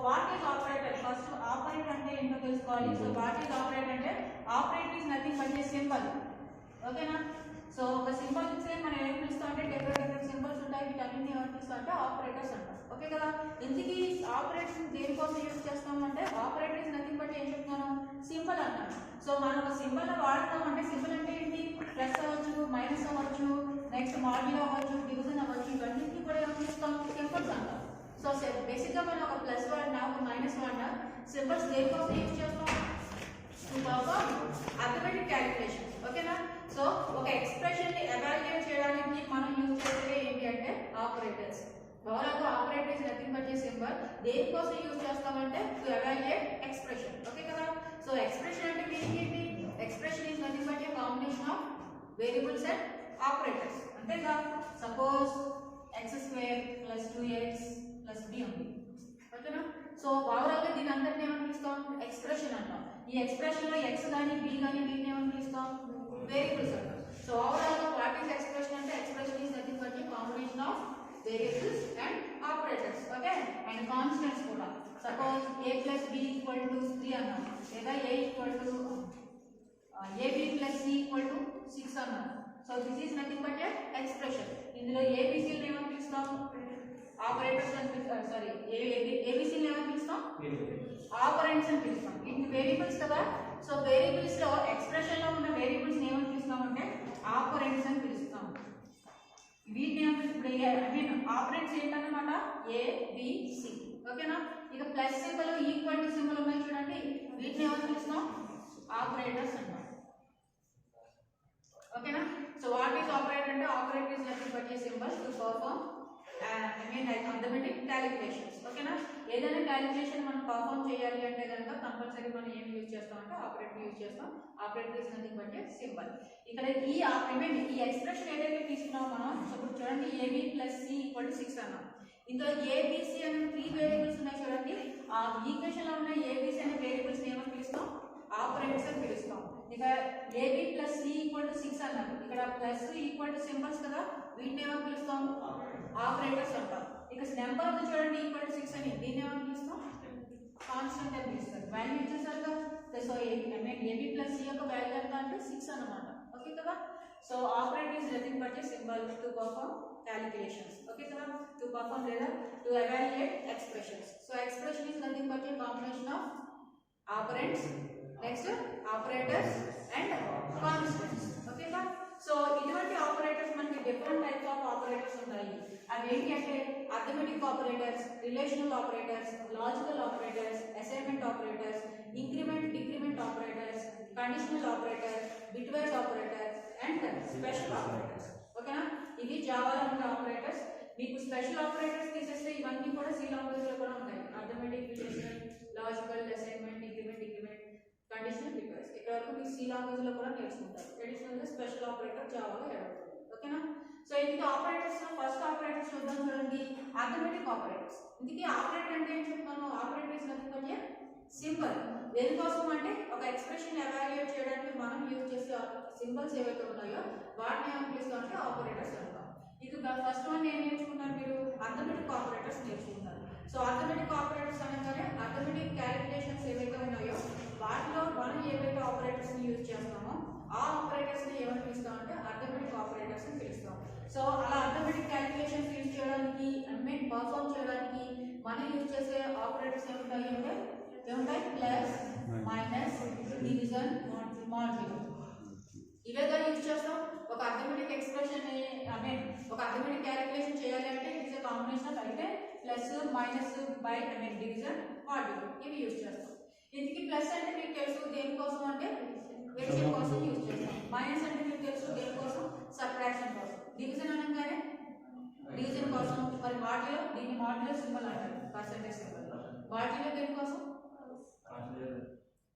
What is operator? First operator అంటే ఏంటో తెలుసుకోవాలి. సో వాట్ ఈస్ ఆపరేటర్ అంటే operator is nothing but a symbol. ఓకేనా? సో ఒక సింబల్స్ మనం ఏం పిలుస్తాం అంటే డిఫరెంట్ సింబల్స్ ఉంటాయి, వీటన్నిటిని ఏమని పిలుస్తాం అంటే ఆపరేటర్స్ అంటాం. ఓకే కదా? ఇందుకీ ఆపరేటర్స్ దేనికోసం యూజ్ చేస్తాం అంటే ఆపరేటర్ ఇస్ నథింగ్ బట్ ఏం చెప్తున్నాను, సింబల్ అన్నాను. సో మనం ఒక సింబల్ వాడతాం అంటే సింబల్ అంటే ఏంటి, ప్లస్ అవ్వచ్చు, మైనస్ అవ్వచ్చు, నెక్స్ట్ మాడ్యులో అవ్వచ్చు, డివిజన్ అవ్వచ్చు, ఇవన్నింటినీ కూడా ఏమని పిలుస్తాం, సింబల్స్ అంటాం. సో బేసిక్గా మనం ఒక ప్లస్ వాడినా ఒక మైనస్ వాడినా సింబల్స్ దేనికోసం యూజ్ చేస్తాం, అథమెటిక్ క్యాలిక్యులేషన్. ఓకేనా? సో ఒక ఎక్స్ప్రెషన్ ని ఎవాల్యుయేట్ చేయడానికి మనం యూజ్ చేసేది ఏంటి అంటే ఆపరేటర్స్. ఓవరాల్గా operator is nothing but a symbol. దేనికోసం యూజ్ చేస్తామంటే టు ఎవాల్యుయేట్ ఎక్స్ప్రెషన్. ఓకే కదా? సో ఎక్స్ప్రెషన్ అంటే మీనింగ్ ఏంటి, expression is nothing but a combination of variables and operators. అంతేగా? సపోజ్ x² + 2x + b ఉంది. ఓకేనా? సో ఓవరాల్గా దీని అందరిని ఏమని పిలుస్తాం, ఎక్స్ప్రెషన్ అంటాం. ఈ ఎక్స్ప్రెషన్ లో x కానీ b కానీ వీటిని ఏమని పిలుస్తాం, వేరియబుల్స్ అంటాం. సో ఓవరాల్గా వాట్ ఈస్ ఎక్స్ప్రెషన్ అంటే expression is nothing but a combination of variables and operators. Okay? And constants కూడా. సపోజ్ a + b = 3 అన్నాం, లేదా a = ab + c = 6 అన్నాం. So this is nothing but A expression. ఇందులో ఏబిసిని ఏమని పిలుస్తాం, ఆపరేటర్స్ అని పిలుస్తాం. సారీ, ఏబిసిని ఏమని పిలుస్తాం, ఆపరెంట్స్ అని పిలుస్తాం. ఇది వేరియబుల్స్ కదా? సో వేరియబుల్స్ లో ఎక్స్ప్రెషన్ లో ఉన్న వేరియబుల్స్ ఏమని పిలుస్తాం అంటే ఆపరెంట్స్ అని పిలుస్తాం. వీటిని ఇప్పుడు ఆపరెంట్స్ ఏంటన్నమాట, ఏ బి సి. ఓకేనా? ఇక plus symbol, equal to symbol ఉన్నాయి చూడండి, వీటిని ఏమని పిలుస్తాం, ఆపరేటర్స్ అంటాం. ఓకేనా? సో వాట్ ఈస్ ఆపరేటర్ అంటే operator is nothing but a symbol to perform arithmetic calculations. ఓకేనా? ఏదైనా క్యాలిక్యులేషన్ మనం పర్ఫార్మ్ చేయాలి అంటే కనుక కంపల్సరీ మనం ఏం యూజ్ చేస్తాం అంటే ఆపరేటర్ యూజ్ చేస్తాం. Operator is nothing but a symbol. ఇక్కడ ఈ ఎక్స్ప్రెషన్ ఏదైతే తీసుకున్నామో మనం, ఇప్పుడు చూడండి ab + c = 6 అన్నాం. ఇందులో ఏబిసి అనే 3 వేరియబుల్స్ ఉన్నాయి చూడండి. ఆ ఈక్వేషన్ లో ఉన్న ఏబిసి అనే వేరియబుల్స్ ఏమని పిలుస్తాం, ఆపరేటర్స్ అని పిలుస్తాం. ఇక ab + c = 6 అన్నారు. ఇక్కడ ప్లస్ ఈక్వల్ టు సింబల్స్ కదా, వీటిని ఏమని పిలుస్తాం, ఆపరేటర్స్ అంటాం. ఇక నెంబర్ ఉంది చూడండి, =6 అని, దీన్ని ఏమని పిలుస్తాం, కాన్స్టెంట్ అని పిలుస్తారు. వాల్యూ ఇచ్చేసారు కదా. సో ab + c యొక్క వాల్యూ ఎంత అంటే 6 అన్నమాట. ఓకే కదా? So operator is nothing but a symbol to perform calculations. Okay కదా? టు పర్ఫార్మ్ లేదా to evaluate expressions. So expression is nothing but a combination of operands, next operators and constants. ఓకేనా? So ఇటువంటి operators మనకి different types of operators ఉంటాయి. అవి ఏంటి అంటే arithmetic operators, relational operators, logical operators, assignment operators, increment decrement operators, conditional operators, bitwise operators and special operators. ఓకేనా? ఇవి జావాలో ఉన్న ఆపరేటర్స్. మీకు స్పెషల్ ఆపరేటర్స్ తీసేస్తే ఇవన్నీ కూడా సి లాంగ్వేజ్ లో కూడా ఉంటాయి. Arithmetic, relational, logical, assignment, increment decrement, conditional, bitwise. ఇక్కడ వరకు మీకు సి లాంగ్వేజ్ లో కూడా నేర్చుకుంటారు. అడిషనల్ గా స్పెషల్ ఆపరేటర్ జావాలో యాడ్ అవుతుంది. ఓకేనా? సో ఇది ఆపరేటర్స్ లో ఫస్ట్ ఆపరేటర్స్ చూద్దాం చూడండి, అథమెటిక్ ఆపరేటర్స్. ఇందుకే ఆపరేటర్ అంటే ఏం చెప్తాను, operator is nothing but a symbol. దేనికోసం అంటే ఒక ఎక్స్ప్రెషన్ ఎవాల్యుయేట్ చేయడానికి మనం యూజ్ చేసే సింబల్స్ ఏవైతే ఉన్నాయో వాటిని ఏమని పిలుస్తాం అంటే ఆపరేటర్స్ అంటాం. ఇక ఫస్ట్ వన్ ఏం నేర్చుకుంటారు మీరు, అథమెటిక్ ఆపరేటర్స్ నేర్చుకుంటారు. సో అథమెటిక్ ఆపరేటర్స్ అనగానే అథమెటిక్ క్యాలిక్యులేషన్స్ ఏవైతే ఉన్నాయో వాటిలో మనం ఏవైతే ఆపరేటర్స్ ని యూజ్ చేస్తామో ఆ ఆపరేటర్స్ ని ఏమని పిలుస్తాం అంటే అథమెటిక్ ఆపరేటర్స్ అని పిలుస్తాం. సో అలా అథమెటిక్ క్యాలిక్యులేషన్స్ యూజ్ చేయడానికి, పర్ఫార్మ్ చేయడానికి మనం యూజ్ చేసే ఆపరేటర్స్ ఏముంటాయి అంటే ప్లస్, మైనస్, డివిజన్, మాడ్యులో. ఇవే కానీ యూజ్ చేస్తాం. ఒక అథమెటిక్ ఎక్స్ప్రెషన్ ఒక అథమెటిక్ క్యాలిక్యులేషన్ చేయాలి అంటే ఇట్స్ ఏ కాంబినేషన్ ఆఫ్ అయితే plus, minus, by division, modulo ఇవి యూజ్ చేస్తాం. ఇందుకు ప్లస్ అంటే మీకు తెలుసు దేనికోసం అంటే ఎడిషన్ కోసం యూజ్ చేస్తాం. మైనస్ అంటే మీకు తెలుసు దేనికోసం, సబ్ట్రాక్షన్ కోసం. డివిజన్ అనగానే డివిజన్ కోసం. మరి మాడ్యులో, దీన్ని మాడ్యులో సింబల్ అంటారు, పర్సెంటేజ్ సింబల్. మాడ్యులో దేనికోసం,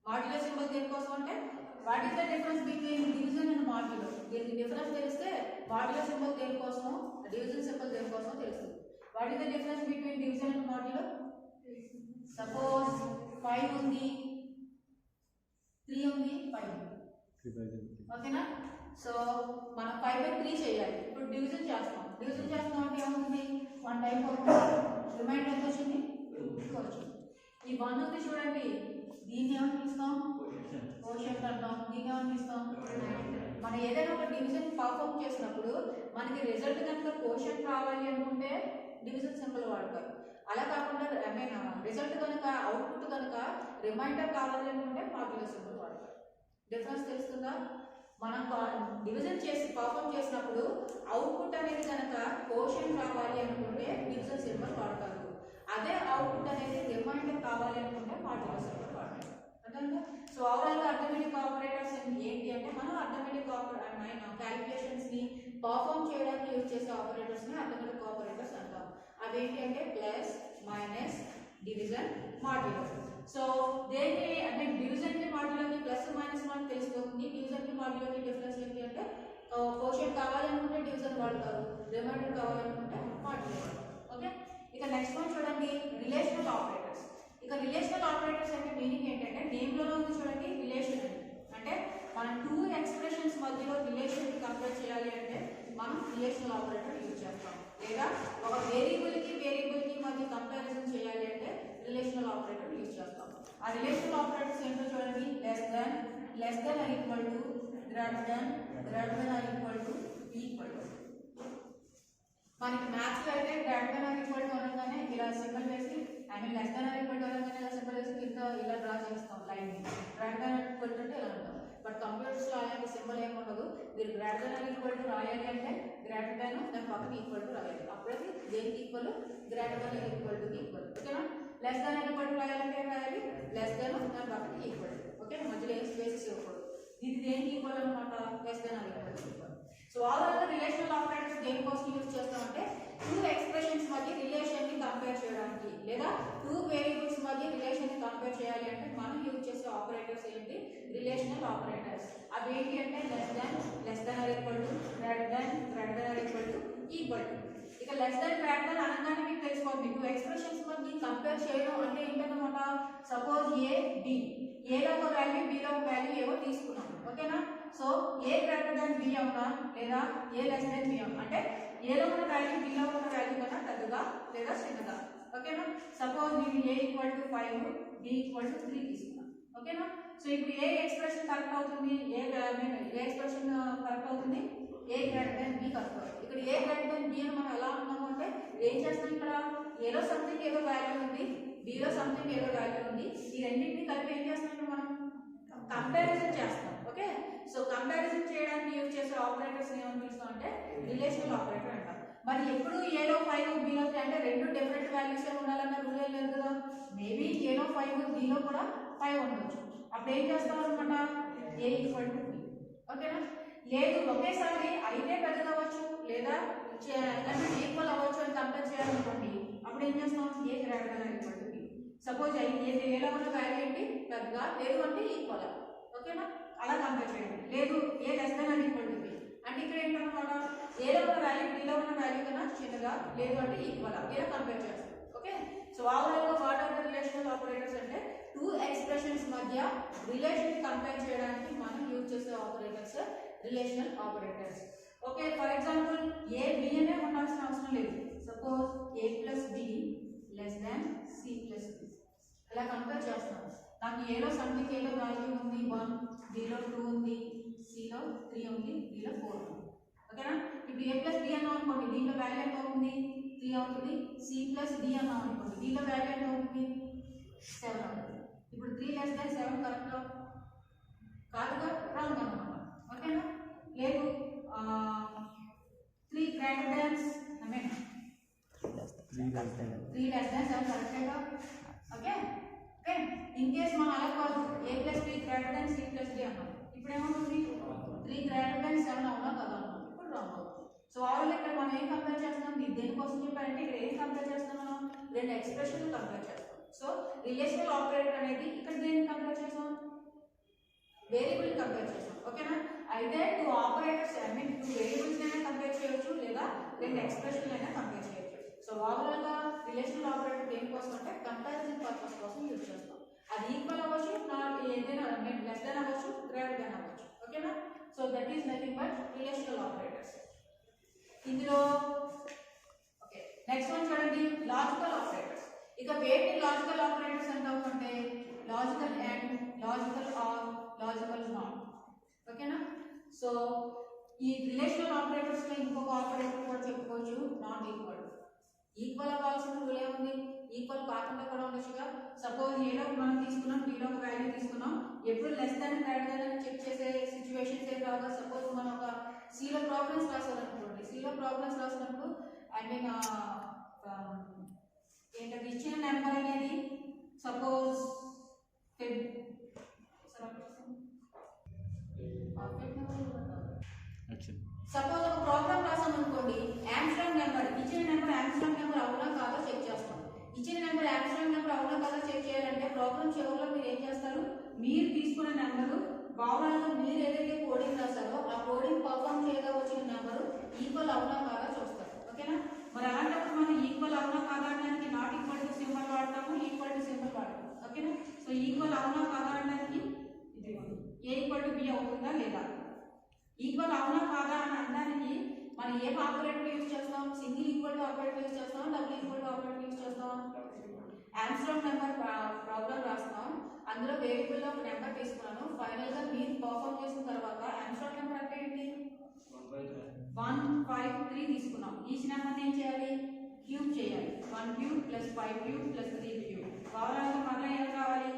మాడ్యులో సింబల్ దేనికోసం అంటే what is the difference between division and modulo. దీనికి డిఫరెన్స్ తెలిస్తే మాడ్యులో సింబల్ దేనికోసమో, డివిజన్ సింబల్ దేనికోసమో తెలుస్తుంది. What is the difference between division and modulo? Suppose 5 ఉంది, 3 ఉంది, 5 ఉంది. ఓకేనా? సో మనం 5/3 చేయాలి. ఇప్పుడు డివిజన్ చేస్తాం. డివిజన్ చేస్తాం అంటే ఏమవుతుంది, 1 టైం రిమైండర్ ఎంత వచ్చింది, 2 వచ్చింది. వన్ ఉంది చూడండి, దీన్ని ఏమని పిలుస్తాం? కోషంట్ అంటాం. దీన్ని ఏమని పిలుస్తాం? మనం ఏదైనా ఒక డివిజన్ పర్ఫామ్ చేసినప్పుడు మనకి రిజల్ట్ కనుక కోషంట్ రావాలి అనుకుంటే డివిజన్ సింబల్ వాడతారు. అలా కాకుండా ఐ మీన్ రిజల్ట్ కనుక అవుట్పుట్ కనుక రిమైండర్ కావాలి అనుకుంటే మాడ్యులస్ సింబల్ వాడతారు. డిఫరెన్స్ తెలుస్తుందా? మనం డివిజన్ చేసి పర్ఫామ్ చేసినప్పుడు అవుట్పుట్ అనేది కనుక కోషంట్ రావాలి అనుకుంటే డివిజన్ సింబల్ వాడతారు. అదే అవుట్పుట్ అనేది రిమైండర్ కావాలి అనుకుంటే మాడ్యులస్ సింబల్ వాడతారు. అర్థమైందా? సో ఓవరాల్ గా అర్థమెటిక్ ఆపరేటర్స్ ఏంటి అంటే మనం అర్థమెటిక్ క్యాలిక్యులేషన్స్ ని పర్ఫామ్ చేయడానికి యూజ్ చేసే ఆపరేటర్స్ ని అర్థమెటిక్ ఆపరేటర్స్ అంటాం. అవి ఏంటి అంటే plus, minus, division, modulo. So దేని అంటే డివిజన్ కి మాడ్యులోకి ప్లస్ మైనస్ మనకు తెలిసిపోతుంది. డివిజన్ కి మాడ్యులోకి డిఫరెన్స్ ఏంటి అంటే కోషంట్ కావాలనుకుంటే డివిజన్ వాడతారు, రిమైండర్ కావాలనుకుంటే మాడ్యులో. ఓకే, ఇక నెక్స్ట్ వన్ చూడండి, రిలేషనల్ ఆపరేటర్స్. ఇక రిలేషనల్ ఆపరేటర్స్ అంటే మీనింగ్ ఏంటంటే నేమ్ లో ఉంది చూడండి, రిలేషన్ అంటే మనం టూ ఎక్స్ప్రెషన్స్ మధ్యలో రిలేషన్ ని కంపేర్ చేయాలి అంటే మనం రిలేషనల్ ఆపరేటర్ యూజ్ చేస్తాం. లేదా ఒక వేరియబుల్ కి మధ్య కంపారిజన్ చేయాలి అంటే రిలేషనల్ ఆపరేటర్ యూజ్ చేస్తాం. ఆ రిలేషనల్ ఆపరేటర్స్ ఏంటో చూడండి, less then or equal to, greater then or equal to, equal to. మనకి మ్యాథ్స్ లో అయితే greater then or equal to అనగానే ఇలా సింబల్ వేసి I mean less then or equal to అనగానే ఇలా సింబల్ వేసి కింద ఇలా డ్రా చేస్తాం లైన్ ని. Greater then or equal to అంటే ఇలా ఉంటాం. బట్ కంప్యూటర్స్ లో అలాంటి సింబల్ ఏమి ఉండదు. మీరు greater then or equal to రాయాలి అంటే గ్రేటర్ దెన్ దాని పక్కన ఈక్వల్ టు రాయాలి. అప్పుడైతే దేనికి equal? Greater then or equal to equal. ఓకేనా? Less then or equal to రాయాలంటే ఏం రాయాలి? లెస్ దెన్ దాని పక్కన ఈక్వల్. ఓకే, మధ్యలో ఏం స్పేసెస్ ఇవ్వకూడదు. ఇది దేనికి ఈక్వల్ అనమాట? Less then or equal to equal. So overall relational operators దేనికోసం యూజ్ చేస్తామంటే టూ ఎక్స్ప్రెషన్స్ మధ్య రిలేషన్ ని కంపేర్ చేయడానికి, లేదా టూ వేరియబుల్స్ మధ్య రిలేషన్ ని కంపేర్ చేయాలి అంటే మనం యూజ్ చేసే ఆపరేటర్స్ ఏంటి? Relational operators. అవి ఏంటి అంటే less then or equal to, greater then or equal to, equal to. ఇక లెస్ దెన్ గ్రేటర్ దెన్ అనగానే మీకు తెలిసిపోతుంది టూ ఎక్స్ప్రెషన్స్ మధ్య కంపేర్ చేయడం అంటే ఏంటన్నమాట. సపోజ్ ఏ బి, ఏలో ఒక వాల్యూ బిలో ఒక వాల్యూ ఏవో తీసుకున్నాం. ఓకేనా? సో ఏ గ్రేటర్ దెన్ బి అవునా లేదా ఏ లెస్ దెన్ బి అవునా అంటే ఏలో ఉన్న వాల్యూ బిలో ఉన్న వాల్యూ కన్నా పెద్దగా లేదా చిన్నగా. ఓకేనా? సపోజ్ నేను a equal to 5, b equal to 3 తీసుకున్నాను. ఓకేనా? సో ఇప్పుడు ఏ ఎక్స్ప్రెషన్ కరెక్ట్ అవుతుంది? ఏ ఎక్స్ప్రెషన్ కరెక్ట్ అవుతుంది? ఏ గ్రేటర్ దెన్ బి కరెక్ట్ అవుతుంది. ఇక్కడ ఏ గ్రేటర్ దెన్ బి అని మనం ఎలా ఉన్నాము అంటే ఏం చేస్తాం, ఇక్కడ ఏలో సంథింగ్ ఏదో వాల్యూ ఉంది, బిలో సంథింగ్ ఏదో వాల్యూ ఉంది. ఈ రెండింటిని కలిపి ఏం చేస్తాం ఇక్కడ మనం? కంపారిజన్ చేస్తాం. ఓకే, సో కంపారిజన్ చేయడానికి యూజ్ చేసే ఆపరేటర్స్ ఏమని పిలుస్తాం అంటే రిలేషనల్ ఆపరేటర్ అంటాం. మరి ఎప్పుడు ఏలో 5 బిలో 3 అంటే రెండు డిఫరెంట్ వాల్యూస్ ఉండాలన్న రూల్ ఏం లేదు కదా. మేబీ ఏలో 5 బిలో కూడా 5 ఉండొచ్చు. అప్పుడు ఏం చేస్తాం అనమాట? ఏ ఈక్వల్ టు బి. ఓకేనా? లేదు ఒకేసారి అయితే పెద్దది అవ్వచ్చు లేదా ఈక్వల్ అవ్వచ్చు అని కంపేర్ చేయాలనుకోండి, అప్పుడు ఏం చేస్తాం? A greater then equal to b. Suppose ఏలో ఉన్న వాల్యూ ఏంటి? పెద్దగా, లేదు అంటే ఈక్వల్. ఓకేనా? అలా కంపేర్ చేయండి. లేదు a less then or equal to b అంటే ఇక్కడ ఏంటన్నమాట ఏలో ఉన్న వాల్యూ బిలో ఉన్న వాల్యూ కన్నా చిన్నగా, లేదు అంటే ఈక్వల్. ఇలా కంపేర్ చేస్తాం. ఓకే, సో ఓవరాల్ గా what are the relational operators అంటే టూ ఎక్స్ప్రెషన్స్ మధ్య రిలేషన్ కంపేర్ చేయడానికి మనం యూజ్ చేసే operators relational operators. Okay, for example A B అనే ఉండాల్సిన అవసరం లేదు. Suppose A plus B less than C plus B. ఇలా కంపేర్ చేస్తాం. నాకు ఏలో సంథింగ్ ఏలో వాల్యూ ఉంది 1, బిలో 2 ఉంది, సిలో 3 ఉంది, బిలో 4 ఉంది. ఓకేనా? ఇప్పుడు ఏ ప్లస్ బి అన్నాం అనుకోండి, దీంట్లో వాల్యూ ఎంత అవుతుంది? 3 అవుతుంది. సి ప్లస్ డి అన్నాం అనుకోండి, దీంట్లో వాల్యూ ఎంత అవుతుంది? 7 అవుతుంది. ఇప్పుడు 3 లెస్ దాన్ 7 కరెక్ట్ కాదుగా, రాంగ్ అన్నమాట. ఓకేనా? లేదు 3 greater than I mean 3 less than 7 కరెక్టేగా. ఓకే, ఓకే, ఇన్ కేస్ మనం అలా కాదు a plus b greater than C plus d అన్నాం, ఇప్పుడు ఏమవుతుంది? 3 గ్రేటర్ దాన్ 7 అవునా కదా అన్నాం, ఇప్పుడు రాంగ్ అవుతుంది. సో ఓవరాల్ ఇక్కడ మనం ఏం కంపేర్ చేస్తున్నాం? దేనికోసం చెప్పారంటే ఇక్కడ ఏం కంపేర్ చేస్తాం? మనం రెండు ఎక్స్ప్రెషన్లు కంపేర్ చేస్తాం. సో రిలేషనల్ ఆపరేటర్ అనేది ఇక్కడ దేన్ని కంపేర్ చేస్తాం? వేరియబుల్ కంపేర్ చేస్తాం. ఓకేనా? అయితే two operators I mean two variables అయినా కంపేర్ చేయొచ్చు లేదా రెండు ఎక్స్ప్రెషన్లు అయినా కంపేర్ చేయొచ్చు. సో ఓవరాల్ గా రిలేషనల్ ఆపరేటర్ దేనికోసం అంటే కంపారిజన్ పర్పస్ కోసం యూజ్ చేస్తాం. అది ఈక్వల్ అవ్వచ్చు, నాట్ ఏదైనా లెస్ దెన్ అవ్వచ్చు, గ్రేటర్ దెన్ అవ్వచ్చు. ఓకేనా? So that is nothing but relational operators. ఇందులో ఓకే నెక్స్ట్ వన్ చూడండి, లాజికల్ ఆపరేటర్స్. ఇక వేటిని లాజికల్ ఆపరేటర్స్ అంటాము అంటే logical and logical are logical not. ఓకేనా? సో ఈ రిలేషనల్ ఆపరేటర్స్ లో ఇంకొక ఆపరేటర్ కూడా చెప్పుకోవచ్చు, నాట్ ఈక్వల్. ఈక్వల్ అవ్వాల్సిన రూల్ ఏముంది? ఈక్వల్ కాకుండా కూడా ఉండొచ్చుగా. సపోజ్ ఏలో మనం తీసుకున్నాం, బీలో ఒక వాల్యూ తీసుకున్నాం, ఎప్పుడు less than greater than check చేసే సిచ్యువేషన్స్ ఏం రాగా. సపోజ్ మనం ఒక సీలో ప్రాబ్లమ్స్ రాసామనుకోండి, సీలో ప్రాబ్లమ్స్ రాసినప్పుడు ఐ మీన్ ఏంటంటే ఇచ్చిన నెంబర్ అనేది సపోజ్ సపోజ్ ఒక ప్రోగ్రామ్ రాసాం అనుకోండి, ఆమ్స్ట్రాంగ్ నెంబర్, ఇచ్చిన నెంబర్ ఆమ్స్ట్రాంగ్ నెంబర్ అవునా కాదో చెక్ చేస్తాం. ఇచ్చిన నెంబర్ ఆమ్స్ట్రాంగ్ నెంబర్ అవునా కాదో చెక్ చేయాలంటే ప్రోగ్రామ్ చివరిలో మీరు ఏం చేస్తారు, మీరు తీసుకున్న నెంబరు భావనలో మీరు ఏదైతే కోడింగ్ రాస్తారో ఆ కోడింగ్ పర్ఫామ్ చేయగా వచ్చిన నెంబరు ఈక్వల్ అవునా కాదా చూస్తారు. ఓకేనా? మరి అలాంటప్పుడు మనం ఈక్వల్ అవునా కాదా అనడానికి నాట్ ఈక్వల్ టు సింబల్ వాడతాము, ఈక్వల్ టు సింబల్ వాడతాము. ఓకేనా? సో ఈక్వల్ అవునా కాదా అనడానికి ఇది ఏ ఈక్వల్ టు బి అవుతుందా లేదా. ఈక్వల్ అవునా కాదా అని అనడానికి మనం ఏ ఆపరేటర్ యూజ్ చేస్తాం? Single equal to operator use చేస్తాం, double equal to operator use చేస్తాం. ఆమ్స్ట్రాంగ్ నెంబర్ ప్రాబ్లం రాస్తాం, అందులో వేరియబుల్ లో ఒక నెంబర్ తీసుకున్నాను, ఫైనల్ గా మీరు పర్ఫామ్ చేసిన తర్వాత ఆమ్స్ట్రాంగ్ నెంబర్ అంటే ఏంటి? 1 5 3 తీసుకున్నాం. ఈచ్ నెంబర్ ఏం చేయాలి? క్యూబ్ చేయాలి. 1 cube plus 5 cube plus 3 cube. Overall మళ్ళీ ఏం కావాలి?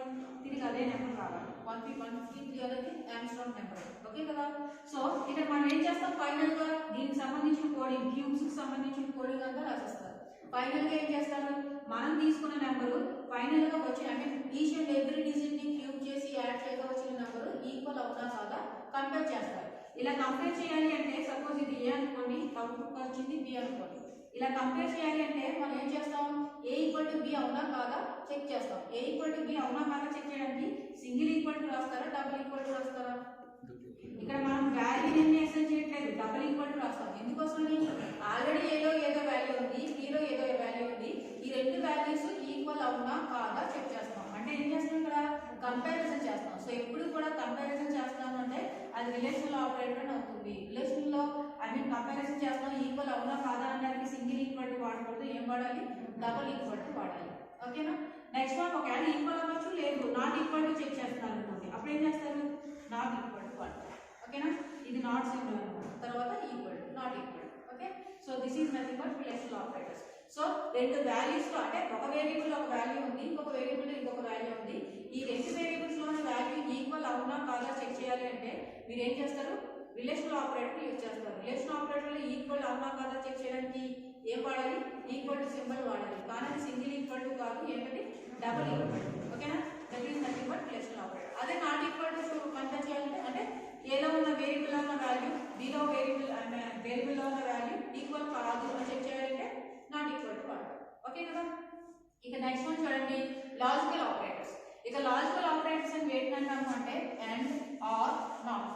తిరిగి అదే నెంబర్ రావాలి. 153 అనేది ఆమ్స్ట్రాంగ్ నెంబర్. ఓకే కదా? సో ఇక్కడ మనం ఏం చేస్తాం, ఫైనల్ గా దీనికి సంబంధించిన కోడింగ్, క్యూబ్స్ కి సంబంధించిన కోడింగ్ అంతా రాసేస్తారు. ఫైనల్ గా ఏం చేస్తారు, మనం తీసుకున్న నెంబరు ఫైనల్ గా వచ్చిన అంటే ఈచ్ అండ్ ఎవ్రీ డిజిట్ ని క్యూబ్ చేసి యాడ్ చేయగా వచ్చిన నెంబరు ఈక్వల్ అవునా కాదా కంపేర్ చేస్తారు. ఇలా కంపేర్ చేయాలి అంటే సపోజ్ ఇది ఏ అనుకోండి, అవుట్పుట్ వచ్చింది బి అనుకోండి. ఇలా కంపేర్ చేయాలి అంటే మనం ఏం చేస్తాం, ఏ ఈక్వల్ టు బి అవునా కాదా చెక్ చేస్తాం. ఏ ఈక్వల్ టు బి అవునా కాదా చెక్ చేయడానికి సింగిల్ ఈక్వల్ టు రాస్తారా, డబుల్ ఈక్వల్ టు రాస్తారా? ఇక్కడ మనం వాల్యూ ఏమి అసైన్ చేయట్లేదు, డబుల్ ఈక్వల్ టు రాస్తాం. ఎందుకోసం? ఆల్రెడీ ఏదో వాల్యూ ఉంది, బీలో ఏదో వాల్యూ ఉంది, ఈ రెండు వాల్యూస్ ఈక్వల్ అవునా కాదా చెక్ చేస్తాం. అంటే ఏం చేస్తాం, ఇక్కడ కంపారిజన్ చేస్తాం. సో ఎప్పుడు కూడా కంపారిజన్ చేస్తాం అంటే అది రిలేషనల్ ఆపరేటర్ అవుతుంది. రిలేషన్ లో ఐ మీన్ కంపారిజన్ చేస్తాం, ఈక్వల్ అవునా కాదా అనడానికి సింగిల్ ఈక్వల్ టు వాడకూడదు, ఏం వాడాలి? డబుల్ ఈక్వల్ టు వాడాలి. ఓకేనా? నెక్స్ట్ వన్ ఒకవేళ ఈక్వల్ అవ్వచ్చు, లేదు నాట్ ఈక్వల్ టు చెక్ చేస్తున్నారు అనుకోండి, అప్పుడు ఏం చేస్తారు? నాట్ ఈక్వల్ టు వాడతారు. ఓకేనా? ఇది నాట్ సింబల్ అన్నమాట. తర్వాత equal to, not equal to. Okay? So this is nothing but relational operators. So రెండు వాల్యూస్ లో అంటే ఒక వేరియబుల్ ఒక వాల్యూ ఉంది, ఇంకొక వేరియబుల్ ఇంకొక వాల్యూ ఉంది. ఈ రెండు వేరియబుల్స్ లోని వాల్యూ ఈక్వల్ అవునా కాదా చెక్ చేయాలి అంటే మీరు ఏం చేస్తారు? రిలేషనల్ ఆపరేటర్ యూజ్ చేస్తారు. రిలేషనల్ ఆపరేటర్ లో ఈక్వల్ అవునా కాదా చెక్ చేయడానికి ఏం వాడాలి? ఈక్వల్ టు సింబల్ వాడాలి. కానీ సింగిల్ ఈక్వల్ టు కాదు, ఏంటంటే డబుల్ ఈక్వల్ టు. ఓకేనా? That is nothing but relational operator. అదే నాట్ ఈక్వల్ టు కంపేర్ చేయాలంటే అంటే ఏలో ఉన్న వేరియబుల్ ఉన్న వాల్యూ బిలో వేరియబుల్ లో ఉన్న వాల్యూ ఈక్వల్ కాదు అని చెక్ చేయాలంటే నాట్ ఈక్వల్ టు వాడాలి. ఓకే కదా? ఇక నెక్స్ట్ వన్ చూడండి, లాజికల్ ఆపరేటర్స్. ఇక లాజికల్ ఆపరేటర్స్ అని వేటిని అంటాము అంటే అండ్ ఆర్ నాట్.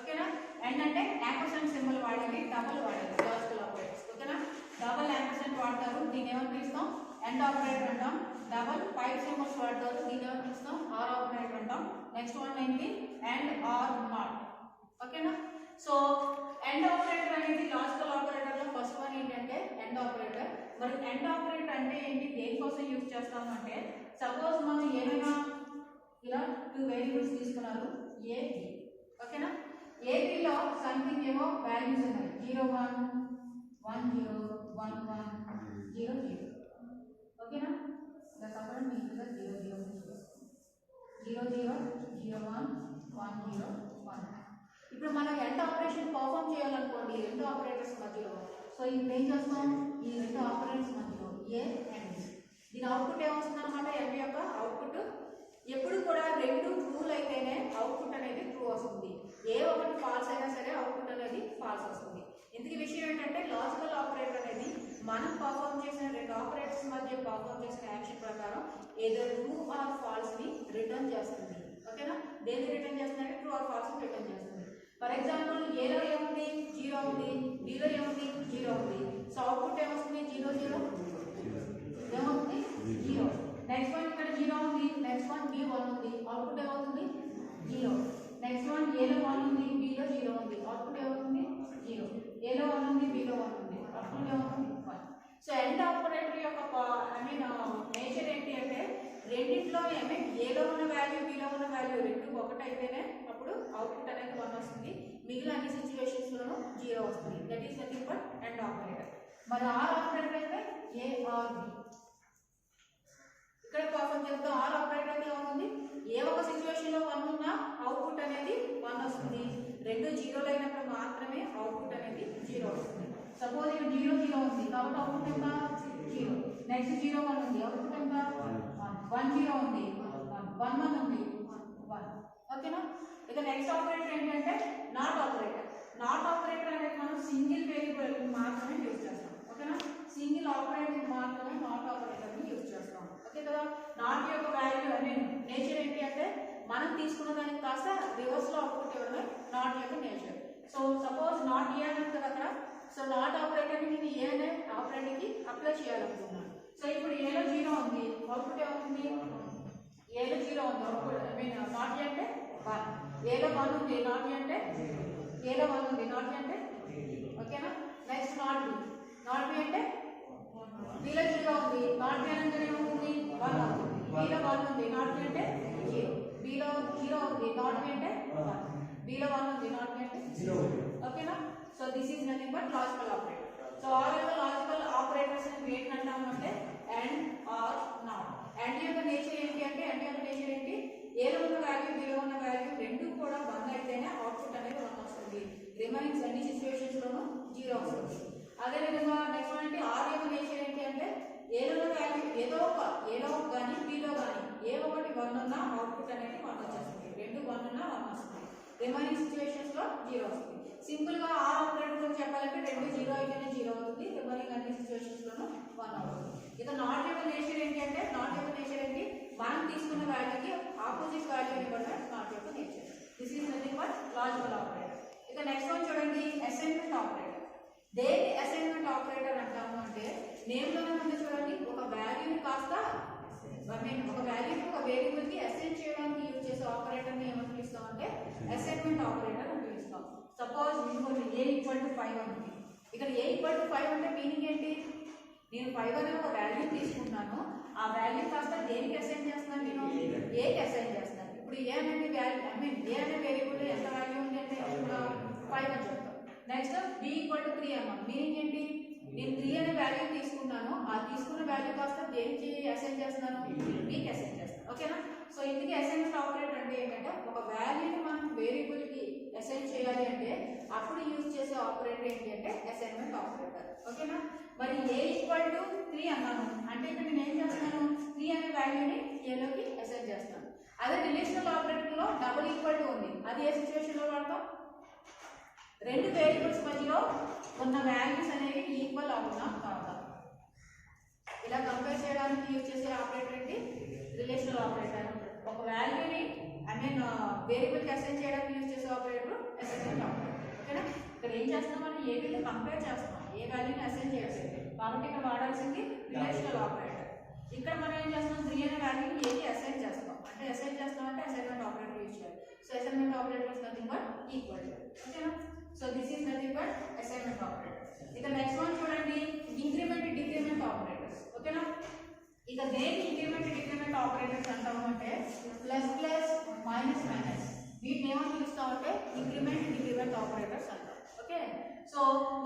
ఓకేనా? అండ్ అంటే యాంపర్సెంట్ సింబల్ వాడాలి, డబుల్ వాడాలి లాజికల్ ఆపరేటర్స్. ఓకేనా? డబుల్ యాంపర్సెంట్ వాడతారు, దీన్ని ఏమని పిలుస్తాం? అండ్ ఆపరేటర్ అంటాం. డబుల్ 5 సింబల్స్ వాడతారు, దీన్ని ఏమని పిలుస్తాం? ఆర్ ఆపరేటర్ అంటాం. నెక్స్ట్ వన్ ఏంటి? And or not. ఓకేనా? సో ఎండ్ ఆపరేటర్ అనేది లాజికల్ ఆపరేటర్ లో ఫస్ట్ వన్ ఏంటంటే ఎండ్ ఆపరేటర్. మరి ఎండ్ ఆపరేటర్ అంటే ఏంటి, దేనికోసం యూజ్ చేస్తాము అంటే సపోజ్ మనం ఏమైనా ఇలా 2 వేరియబుల్స్ తీసుకున్నారు ఏ బి. ఓకేనా? ఏ బిలో సంథింగ్ ఏమో వాల్యూస్ ఉన్నాయి, 0 1 1 0 1 1 0 0. ఓకేనా? ఇలా కాకుండా మీకు 0 0 0 0 0 1 1 0 1. ఇప్పుడు మనం ఎండ్ ఆపరేషన్ పర్ఫామ్ చేయాలనుకోండి రెండు ఆపరేటర్స్ మధ్యలో. సో ఇప్పుడు ఏం చేస్తాం, ఈ రెండు ఆపరేటర్స్ మధ్యలో ఏ అండ్ దీని అవుట్పుట్ ఏమొస్తుంది అనమాట. ఎం యొక్క అవుట్పుట్ ఎప్పుడు కూడా రెండు ట్రూలు అయితేనే అవుట్పుట్ అనేది ట్రూ వస్తుంది. ఏ ఒకటి ఫాల్స్ అయినా సరే అవుట్పుట్ అనేది ఫాల్స్ వస్తుంది. ఇందుకు విషయం ఏంటంటే లాజికల్ ఆపరేటర్ అనేది మనం పర్ఫామ్ చేసిన రెండు ఆపరేటర్స్ మధ్య పర్ఫామ్ చేసిన యాక్షన్ ప్రకారం ఏదో ట్రూ ఆర్ ఫాల్స్ ని రిటర్న్ చేస్తుంది. ఓకేనా? దేన్ని రిటర్న్ చేస్తుందంటే ట్రూ ఆర్ ఫాల్స్ ని రిటర్న్ చేస్తుంది. ఫర్ ఎగ్జాంపుల్ ఏలో ఏముంది? 0 ఉంది, బిలో ఏముంది? 0 ఉంది. సో అవుట్పుట్ ఏమొస్తుంది? 0 0 ఏమవుతుంది? 0. నెక్స్ట్ వన్ ఇక్కడ 0 ఉంది, నెక్స్ట్ వన్ బి 1 ఉంది, అవుట్పుట్ ఏమవుతుంది? 0. నెక్స్ట్ వన్ ఏలో 1 ఉంది, బిలో 0 ఉంది, అవుట్పుట్ ఏమవుతుంది? 0. ఏలో 1 ఉంది, బిలో 1 ఉంది, అవుట్పుట్ ఏమవుతుంది? 1. సో ఎండ్ ఆపరేటర్ యొక్క నేచర్ ఏంటి అంటే రెండింటిలో ఏలో ఉన్న వాల్యూ ఒకటి అయితేనే అప్పుడు అవుట్పుట్ అనేది 1 వస్తుంది, మిగిలిన అన్ని సిచ్యువేషన్స్ లోనూ 0 వస్తుంది. That is nothing but and operator. మరి ఆర్ ఆపరేటర్ అయితే ఏ ఆర్ బి. ఇక్కడ పర్ఫార్మ్ చేద్దాం. ఆర్ ఆపరేటర్ అయితే ఏమవుతుంది, ఏ ఒక సిచ్యువేషన్ లో 1 ఉన్నా అవుట్పుట్ అనేది 1 వస్తుంది, రెండు జీరోలు అయినప్పుడు మాత్రమే అవుట్పుట్ అనేది 0 వస్తుంది. సపోజ్ ఇక్కడ 0 0 ఉంది కాబట్టి అవుట్పుట్ ఎంత 0. నెక్స్ట్ 0 1 ఉంది అవుట్పుట్ ఎంత 1 0 ఉంది 1 1 ఉంది 1. ఓకేనా. ఇక నెక్స్ట్ ఆపరేటర్ ఏంటంటే నాట్ ఆపరేటర్. నాట్ ఆపరేటర్ అనేది మనం సింగిల్ వేరియబుల్ మాత్రమే యూజ్ చేస్తాం. ఓకేనా, సింగిల్ ఆపరేటర్ మాత్రమే నాట్ ఆపరేటర్ ని యూజ్ చేస్తాం. ఓకే కదా. నాట్ యొక్క వాల్యూ అనే నేచర్ ఏంటి అంటే మనం తీసుకున్న దానికి కాస్త రివర్స్ లో అవుట్పుట్ ఇవ్వడమే నాట్ యొక్క nature. So suppose not a అని ఉంది కదా, సో నాట్ ఆపరేటర్ ని నేను ఏ అనే ఆపరేటర్ కి అప్లై చేయాలనుకున్నాను. సో ఇప్పుడు ఏలో 0 ఉంది అవుట్పుట్ ఏమవుతుంది, ఏలో 0 ఉంది output I mean not a అంటే 1, ఏలో 1 ఉంది నాట్ ఏ అంటే ఏలో 1 ఉంది నాట్ ఏ అంటే. ఓకేనా. Next not be. Not be అంటే బిలో 0 ఉంది నాట్ బి అంటే ఏమవుతుంది 1 అవుతుంది, బిలో 1 ఉంది నాట్ బి అంటే 0, బిలో 0 ఉంది నాట్ బి అంటే 1, బిలో 1 ఉంది నాట్ బి అంటే 0. ఓకేనా. So this is nothing but logical operator. So all యొక్క లాజికల్ ఆపరేటర్స్ ని ఏంటి అంటాము అంటే అండ్ ఆర్ నాట్. అండ్ యొక్క నేచర్ ఏంటి అంటే అండ్ యొక్క నేచర్ ఏంటి, ఏలో ఉన్న వాల్యూ బిలో ఉన్న వాల్యూ రెండు కూడా 1 అయితేనే అవుట్పుట్ అనేది 1 వస్తుంది, రిమైనింగ్ అన్ని సిచ్యువేషన్స్ లోనూ 0 వస్తుంది. అదేవిధంగా నెక్స్ట్ వన్ అంటే ఆర్ యొక్క నేచర్ ఏంటి అంటే ఏలో ఉన్న వాల్యూ ఏలో కానీ బిలో కానీ ఏ ఒకటి 1 ఉన్నా అవుట్పుట్ అనేది 1 వచ్చేస్తుంది, రెండు 1 ఉన్నా 1 వస్తుంది, రిమైనింగ్ సిచ్యువేషన్స్ లో 0 వస్తుంది. సింపుల్ గా ఆర్ ఆపరేటర్ గురించి చెప్పాలంటే రెండు 0 అయితేనే 0 అవుతుంది, రిమైనింగ్ అన్ని సిచ్యువేషన్స్ లోనూ 1 అవుతుంది. ఇక నాట్ యొక్క నేచర్ ఏంటి అంటే నాట్ యొక్క నేచర్ ఏంటి, మనం తీసుకున్న వాల్యూకి ఆపోజిట్ వాల్యూ ఇవ్వడం నాట్ యొక్క nature. This is nothing but logical operator. ఇక నెక్స్ట్ వన్ చూడండి అసైన్మెంట్ ఆపరేటర్. దేని అసైన్మెంట్ ఆపరేటర్ అంటాము అంటే నేమ్ లోనే ఉంది చూడండి, ఒక వాల్యూని కాస్త ఒక వాల్యూని ఒక వేరియబుల్ కి అసైన్ చేయడానికి యూజ్ చేసే ఆపరేటర్ ని ఏమని పిలుస్తాం అంటే అసైన్మెంట్ ఆపరేటర్ అని పిలుస్తాం. సపోజ్ ఇంకోటి ఏ ఈక్వల్ టు 5 ఉంది. ఇక్కడ ఏ ఈక్వల్ టు 5 అంటే మీనింగ్ ఏంటి, నేను 5 అనే ఒక వాల్యూ తీసుకుంటున్నాను, ఆ వాల్యూ కాస్త దేనికి అసైన్ చేస్తున్నాను, నేను ఏకి అసైన్ చేస్తున్నాను. ఇప్పుడు ఏ అనేది వాల్యూ ఐ మీన్ ఏ అనే వేరియబుల్ ఎంత వాల్యూ ఉంది అంటే 5 అని చెప్తాను. నెక్స్ట్ బి ఈక్వల్ టు 3 అన్నాం, మీనింగ్ ఏంటి, నేను 3 అనే వాల్యూ తీసుకున్నాను, ఆ తీసుకున్న వాల్యూ కాస్త దేనికి అసైన్ చేస్తున్నాను, బికి అసైన్ చేస్తాను. ఓకేనా. సో ఇందుకే అసైన్మెంట్ ఆపరేటర్ అంటే ఏంటంటే ఒక వాల్యూని మనం వేరియబుల్ కి అసైన్ చేయాలి అంటే అప్పుడు యూజ్ చేసే ఆపరేటర్ ఏంటి అంటే అసైన్మెంట్ ఆపరేటర్. ఓకేనా. మరి ఏ ఈక్వల్ టు 3 అన్నాను అంటే ఇక్కడ నేను ఏం చేస్తున్నాను, 3 అనే వాల్యూని ఏలోకి అసైన్ చేస్తాను. అదే రిలేషనల్ ఆపరేటర్ లో డబుల్ ఈక్వల్ టు ఉంది, అది ఏ సిచ్యువేషన్ లో వాడతాం, రెండు వేరియబుల్స్ మధ్యలో ఉన్న వాల్యూస్ అనేవి ఈక్వల్ అవునా కాదా ఇలా కంపేర్ చేయడానికి యూజ్ చేసే ఆపరేటర్ ఏంటి రిలేషనల్ ఆపరేటర్. ఒక వాల్యూని ఐ మీన్ వేరియబుల్ కి అసైన్ చేయడానికి యూజ్ చేసే ఆపరేటర్ అసైన్మెంట్ ఆపరేటర్. ఓకేనా. ఇక్కడ ఏం చేస్తున్నాం, ఏబీలో కంపేర్ చేస్తున్నాం, ఏ వాల్యూని అసైన్ చేయట్లేదు కాబట్టి ఇక్కడ వాడాల్సింది రిలేషనల్ ఆపరేటర్. ఇక్కడ మనం ఏం చేస్తున్నాం, 3 అనే వాల్యూని ఏకి అసైన్ చేస్తాం, అంటే అసైన్ చేస్తాం అంటే అసైన్మెంట్ ఆపరేటర్ యూజ్ చేయాలి. So assignment operator is nothing but equal to. ఓకేనా. So this is nothing but assignment operator. ఇక నెక్స్ట్ వన్ చూడండి ఇంక్రిమెంట్ డిక్రిమెంట్ ఆపరేటర్స్. ఓకేనా. ఇక దేని ఇంక్రిమెంట్ డిక్రిమెంట్ ఆపరేటర్స్ అంటాము అంటే ప్లస్ ప్లస్ మైనస్ మైనస్, వీటిని ఏమని పిలుస్తాం అంటే ఇంక్రిమెంట్ డిక్రిమెంట్ ఆపరేటర్స్ అంటాం. Okay. So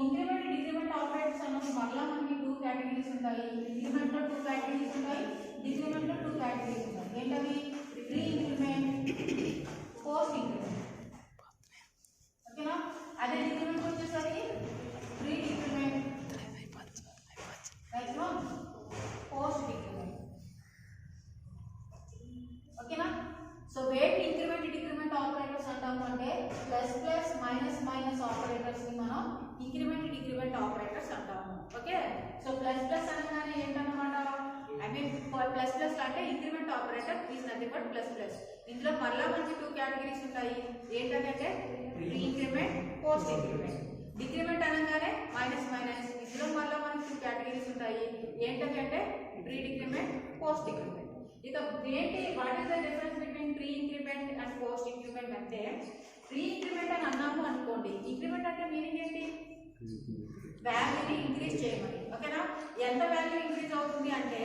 increment decrement operators అన్నది మళ్ళా మనకి 2 కేటగిరీస్ ఉంటాయి. ఇంక్రిమెంట్ లో 2 కేటగిరీస్ ఉంటాయి, డిక్రిమెంట్ లో 2 కేటగిరీస్ ఉంటాయి. ఏంటవి, ప్రీ ఇంక్రిమెంట్, పోస్ట్ ఇంక్రిమెంట్. ఓకేనా. అదే డిక్రిమెంట్ వచ్చేసరికి pre decrement, next one post decrement. ఓకేనా. సో వేటి ఇంక్రిమెంట్ డిక్రిమెంట్ ఆపరేటర్స్ అంటాము అంటే plus plus minus minus operators ని మనం ఇంక్రిమెంట్ డిక్రిమెంట్ ఆపరేటర్స్ అంటాము. ఓకే. సో ప్లస్ ప్లస్ అనగానే ఏంటన్నమాట, ఐ మీన్ ప్లస్ ప్లస్ అంటే increment operator is nothing but plus plus. ఇందులో మళ్ళా మనకి 2 కేటగిరీస్ ఉంటాయి, ఏంటంటే pre increment, post increment. Decrement అనగానే మైనస్ మైనస్, ఇందులో మళ్ళీ మనకి 2 కేటగిరీస్ ఉంటాయి, ఏంటంటే ప్రీ డిక్రిమెంట్, పోస్ట్ డిక్రిమెంట్. ఇక ఏంటి, what is the difference between pre increment and post increment అంటే ప్రీ ఇంక్రిమెంట్ అని అన్నాము అనుకోండి, ఇంక్రిమెంట్ అంటే మీనింగ్ ఏంటి, వాల్యూని ఇంక్రీజ్ చేయమని. ఓకేనా. ఎంత వాల్యూ ఇంక్రీజ్ అవుతుంది అంటే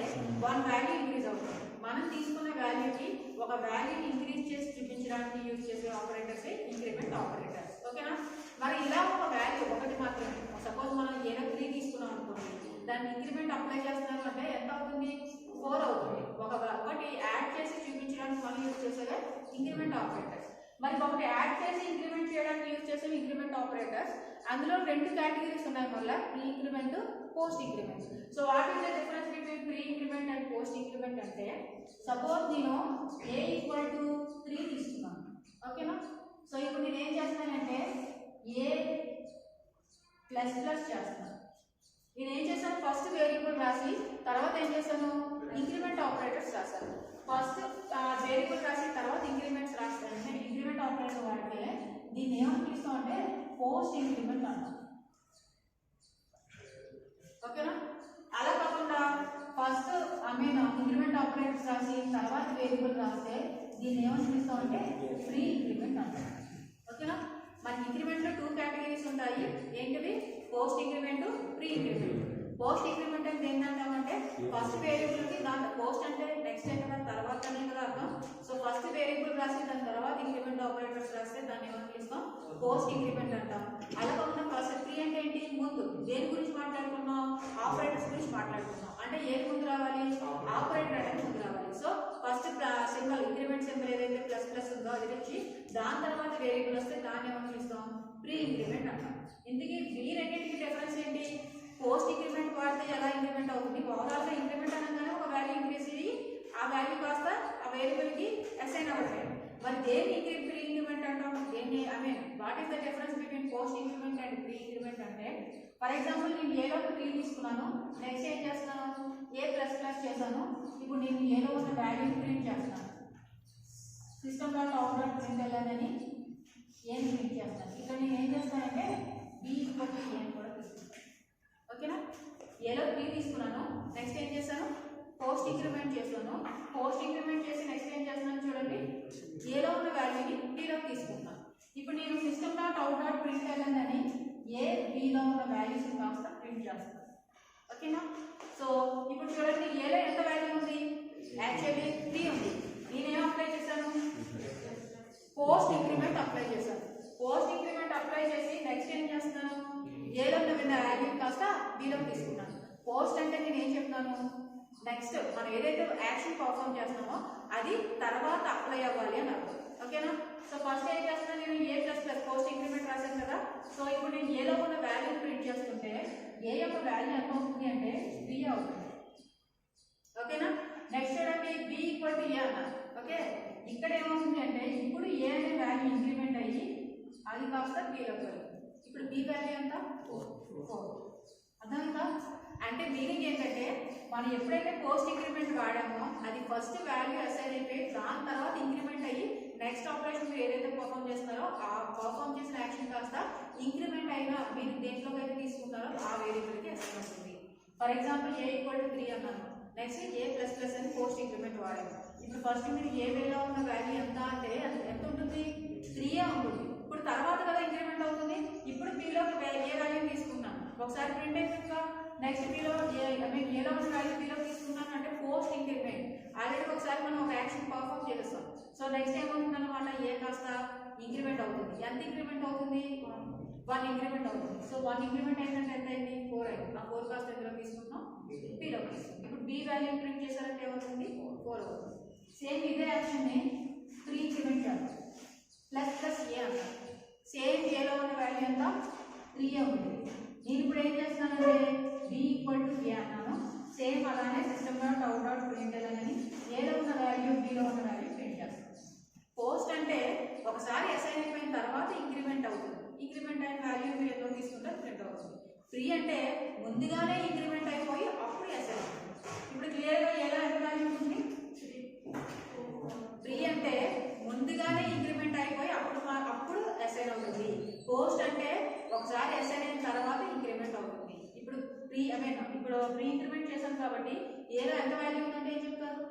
1 వాల్యూ ఇంక్రీజ్ అవుతుంది. మనం తీసుకున్న వాల్యూకి ఒక వాల్యూని ఇంక్రీజ్ చేసి చూపించడానికి యూజ్ చేసే ఆపరేటర్స్ ఇంక్రిమెంట్ ఆపరేటర్స్. ఓకేనా? మరి ఇలా ఒక వాల్యూ ఒకటి మాత్రమే, సపోజ్ మనం ఏదో 3 తీసుకున్నాం అనుకోండి, దాన్ని ఇంక్రిమెంట్ అప్లై చేస్తున్నారు అంటే ఎంత అవుతుంది? 4 అవుతుంది. ఒకటి యాడ్ చేసి చూపించడానికి మనం యూజ్ చేసేదే ఇంక్రిమెంట్ ఆపరేటర్స్. మరి ఒకటి యాడ్ చేసి ఇంక్రిమెంట్ చేయడానికి యూజ్ చేసే ఇంక్రిమెంట్ ఆపరేటర్స్, అందులో 2 కేటగిరీస్ ఉన్నాయి మళ్ళీ, pre increment, post increment. So what is the difference between pre increment and post increment అంటే, సపోజ్ నేను a = 3 తీసుకున్నాను. ఓకేనా? సో ఇప్పుడు నేను ఏం చేస్తానంటే a ప్లస్ చేస్తాను. నేను ఏం చేస్తాను? ఫస్ట్ వేరియబుల్ రాసి తర్వాత ఏం చేస్తాను? ఇంక్రిమెంట్ ఆపరేటర్స్ రాస్తాను. ఫస్ట్ వేరియబుల్ రాసి తర్వాత ఇంక్రిమెంట్స్ రాస్తాను. నేను ఇంక్రిమెంట్ ఆపరేటర్ వాడితే దీన్ని ఏమని పిలుస్తాం అంటే పోస్ట్ ఇంక్రిమెంట్ అంటాం. ఓకేనా? అలా కాకుండా ఫస్ట్ ఇంక్రిమెంట్ ఆపరేటర్స్ రాసి తర్వాత వేరియబుల్ రాస్తే దీన్ని ఏమని పిలుస్తాం అంటే ప్రీ ఇంక్రిమెంట్ అంటాం. ఓకేనా? మనకి ఇంక్రిమెంట్ లో 2 కేటగిరీస్ ఉంటాయి. ఏంటివి? Post increment, pre increment. Post increment అంటే ఏంటంటామంటే ఫస్ట్ వేరియబుల్ కి దాని పోస్ట్ అంటే నెక్స్ట్ అయిన తర్వాతనే కదా అర్థం. సో ఫస్ట్ వేరియబుల్ రాసి దాని తర్వాత ఇంక్రిమెంట్ ఆపరేటర్స్ రాస్తే దాన్ని ఏమని పిలుస్తాం? పోస్ట్ ఇంక్రిమెంట్ అంటాం. అలా కాకుండా ఫస్ట్ ప్రీ అంటే ఏంటి? ముందు. దేని గురించి మాట్లాడుకున్నాం? ఆపరేటర్స్ గురించి మాట్లాడుకున్నాం. అంటే ఏది ముందు రావాలి? ఆపరేటర్ అనేది ముందు రావాలి. So first symbol, increment symbol ఏదైతే ప్లస్ ఉందో అది వచ్చి దాని తర్వాత వేరియబుల్ వస్తే దాన్ని ఏమని పిలుస్తాం? ప్రీ ఇంక్రిమెంట్ అంటాం. ఇందుకే ఈ రెండింటికి డిఫరెన్స్ ఏంటి? పోస్ట్ ఇంక్రిమెంట్ వాడితే ఎలా ఇంక్రిమెంట్ అవుతుంది? ఓవరాల్ గా ఇంక్రిమెంట్ అనగానే ఒక వాల్యూ ఇంక్రీజ్ అయ్యి ఆ వాల్యూ కాస్త ఆ వేరియబుల్ కి అసైన్ అవ్వట్లేదు. మరి దేన్ని ప్రీ ఇంక్రిమెంట్ అంటాం? దేన్ని what is the difference between post increment and pre increment అంటే, ఫర్ ఎగ్జాంపుల్ నేను ఏలో 3 తీసుకున్నాను, నెక్స్ట్ ఏం చేస్తాను? a++ చేశాను. ఇప్పుడు నేను ఏలో ఉన్న వాల్యూని ప్రింట్ చేస్తాను. system.out.println అని ఏం ప్రింట్ చేస్తాను. ఇక్కడ నేను ఏం చేస్తానంటే b = a అని కూడా తీసుకుంటాను. ఓకేనా? ఏలో 3 తీసుకున్నాను, నెక్స్ట్ ఏం చేశాను? పోస్ట్ ఇంక్రిమెంట్ చేశాను. పోస్ట్ ఇంక్రిమెంట్ చేసి నెక్స్ట్ ఏం చేస్తున్నాను చూడండి, ఏలో ఉన్న వాల్యూని bలోకి తీసుకుంటాను. ఇప్పుడు నేను system.out.println అని a bలో ఉన్న వాల్యూస్ కాస్త ప్రింట్ చేస్తాను. ఓకేనా? సో ఇప్పుడు చూడండి ఏలో ఎంత వాల్యూ ఉంది? యాక్చువల్లీ 3 ఉంది. నేనేం అప్లై చేశాను? పోస్ట్ ఇంక్రిమెంట్ అప్లై చేశాను. పోస్ట్ ఇంక్రిమెంట్ అప్లై చేసి నెక్స్ట్ ఏం చేస్తున్నాను? ఏలో ఉన్న వాల్యూ కాస్త బీలోకి తీసుకున్నాను. పోస్ట్ అంటే నేను ఏం చెప్తున్నాను? నెక్స్ట్ మనం ఏదైతే యాక్షన్ పర్ఫామ్ చేస్తున్నామో అది తర్వాత అప్లై అవ్వాలి అని అర్థం. ఓకేనా? సో ఫస్ట్ ఏం చేస్తున్నాను? నేను a++ పోస్ట్ ఇంక్రిమెంట్ రాశాను కదా. సో ఇప్పుడు నేను ఏలో ఉన్న వాల్యూ ప్రింట్ చేస్తుంటే ఏ యొక్క వాల్యూ ఎంత అవుతుంది అంటే 3 అవుతుంది. ఓకేనా? నెక్స్ట్ చూడండి b = a అన్నారు. ఓకే, ఇక్కడ ఏమవుతుంది అంటే ఇప్పుడు ఏ అనే వాల్యూ ఇంక్రిమెంట్ అయ్యి అది కాస్త bలోకి వెళ్ళింది. ఇప్పుడు b వాల్యూ ఎంత? 4. అర్థమైందా? అంటే మీనింగ్ ఏంటంటే మనం ఎప్పుడైతే పోస్ట్ ఇంక్రిమెంట్ వాడామో అది ఫస్ట్ వాల్యూ అసైన్ అయిపోయి దాని తర్వాత ఇంక్రిమెంట్ అయ్యి నెక్స్ట్ ఆపరేషన్ మీరు ఏదైతే పర్ఫామ్ చేస్తున్నారో ఆ పర్ఫామ్ చేసిన యాక్షన్ కాస్త ఇంక్రిమెంట్ అయినా మీరు దేంట్లోకి అయితే తీసుకున్నారో ఆ వేరియబుల్కి అసైన్ అవుతుంది. ఫర్ ఎగ్జాంపుల్ a = 3 అన్నాను, నెక్స్ట్ a++ అని పోస్ట్ ఇంక్రిమెంట్ వాడాము. ఇప్పుడు ఫస్ట్ మీరు ఏ వేలో ఉన్న వాల్యూ ఎంత అంటే అది ఎంత ఉంటుంది? 3 ఉంటుంది. ఇప్పుడు తర్వాత కదా ఇంక్రిమెంట్ అవుతుంది. ఇప్పుడు bలోకి ఏ వాల్యూ తీసుకున్నాను, ఒకసారి ప్రింట్ అయిపోయింది. నెక్స్ట్ bలో ఏలో ఉన్న వాల్యూ bలోకి తీసుకున్నాను అంటే పోస్ట్ ఇంక్రిమెంట్. ఆల్రెడీ ఒకసారి మనం ఒక యాక్షన్ పర్ఫామ్ చేస్తాం. సో నెక్స్ట్ ఏమవుతుంది అన్నమాట? ఏ కాస్త ఇంక్రిమెంట్ అవుతుంది. ఎంత ఇంక్రిమెంట్ అవుతుంది? 1 ఇంక్రిమెంట్ అవుతుంది. సో 1 ఇంక్రిమెంట్ అయిందంటే ఎంత అయింది? 4 అయింది. ఆ 4 కాస్త ఎందులో తీసుకుంటున్నాం? bలోకి తీసుకుంటాం. ఇప్పుడు b వాల్యూ ప్రింట్ చేశారంటే ఏమవుతుంది? 4 అవుతుంది. సేమ్ ఇదే యాక్షన్ని 3 ఇంక్రిమెంట్ చేయాలి, ప్లస్ a అంటారు. సేమ్ ఏలో ఉన్న వాల్యూ ఎంత? 3 ఉంది. నేను ఇప్పుడు ఏం చేస్తున్నానంటే b = a అన్నాను. సేమ్ అలానే system.out.println అని ఏలో ఉన్న వాల్యూ bలో ఉన్న వాల్యూ ప్రింట్ చేస్తాను. పోస్ట్ అంటే ఒకసారి అసైన్ అయిపోయిన తర్వాత ఇంక్రిమెంట్ అవుతుంది. ఇంక్రిమెంట్ అయిన వాల్యూ మీరు ఎంతో తీసుకుంటే ప్రింట్ అవుతుంది. ప్రీ అంటే ముందుగానే ఇంక్రిమెంట్ అయిపోయి అప్పుడు అసైన్ అవుతుంది. ఇప్పుడు క్లియర్గా ఎలా ఎంత వాల్యూ ఉంటుంది? ప్రీ అంటే ముందుగానే ఇంక్రిమెంట్ అయిపోయి అప్పుడు అసైన్ అవుతుంది. పోస్ట్ అంటే ఒకసారి అసైన్ అయిన తర్వాత ఇంక్రిమెంట్ అవుతుంది. ఇప్పుడు ఇప్పుడు ప్రీ ఇంక్రిమెంట్ చేశాం కాబట్టి ఏదో ఎంత వాల్యూ ఉందంటే ఏం చెప్తారు?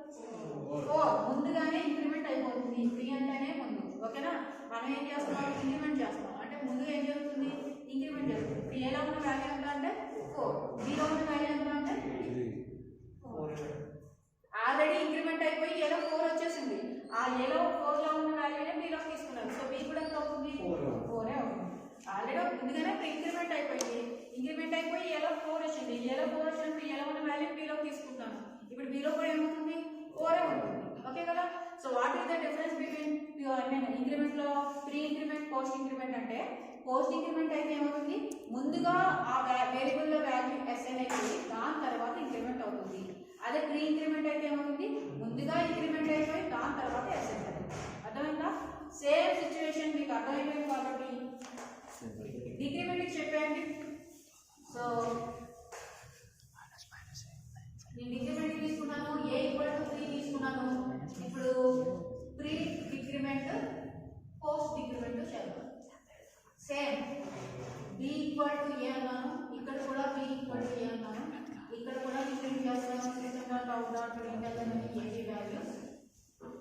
4 ముందుగానే ఇంక్రిమెంట్ అయిపోతుంది. ప్రీ అంటేనే ముందు. ఓకేనా? మనం ఏం చేస్తున్నాం? ఇంక్రిమెంట్ చేస్తున్నాం అంటే ముందు ఏం జరుగుతుంది? ఇంక్రిమెంట్ జరుగుతుంది. ఇప్పుడు ఏలో ఉన్న వాల్యూ ఎంత అంటే 4, బీలో ఉన్న వాల్యూ ఎంత అంటే 3. ఆల్రెడీ ఇంక్రిమెంట్ అయిపోయి ఏదో 4 వచ్చేసింది. ఆ ఏలో 4 లో ఉన్న వాల్యూనే b లోకి తీసుకున్నారు. సో b కూడా ఎంత అవుతుంది 4 అవుతుంది. ఆల్రెడీ ముందుగానే ఇంక్రిమెంట్ అయిపోయింది. ఇంక్రిమెంట్ అయిపోయి ఏలో 4 వచ్చింది. ఏలో 4 వచ్చినప్పుడు ఏలో ఉన్న వాల్యూ b లోకి తీసుకుంటాను. ఇప్పుడు b లో కూడా ఏమవుతుంది 4 అవుతుంది. ఓకే కదా. So what is the difference between increment లో ప్రీ ఇంక్రిమెంట్ పోస్ట్ ఇంక్రిమెంట్ అంటే పోస్ట్ ఇంక్రిమెంట్ అయితే ఏమవుతుంది ముందుగా ఆ వేరియబుల్ లో వాల్యూ అసైన్ అయిపోయి దాని తర్వాత ఇంక్రిమెంట్ అవుతుంది. అదే ప్రీ ఇంక్రిమెంట్ అయితే ఏమవుతుంది ముందుగా ఇంక్రిమెంట్ అయిపోయి దాని తర్వాత అసైన్ అవుతుంది. అర్థమైందా. సేమ్ సిచ్యువేషన్ మీకు అర్థమైపోయింది కాబట్టి డిక్రిమెంట్ చెప్పండి. సో నేను డిక్రిమెంట్ తీసుకున్నాను a = 3 తీసుకున్నాను. ఇప్పుడు ప్రీ డిక్రిమెంట్ పోస్ట్ డిక్రిమెంట్ చేద్దాం. సేమ్ b = a అన్నాను. ఇక్కడ కూడా b = a అన్నాను. ఇక్కడ కూడా డిక్రిమెంట్ చేస్తాను. System dot out dot print చేద్దామని ab వాల్యూ.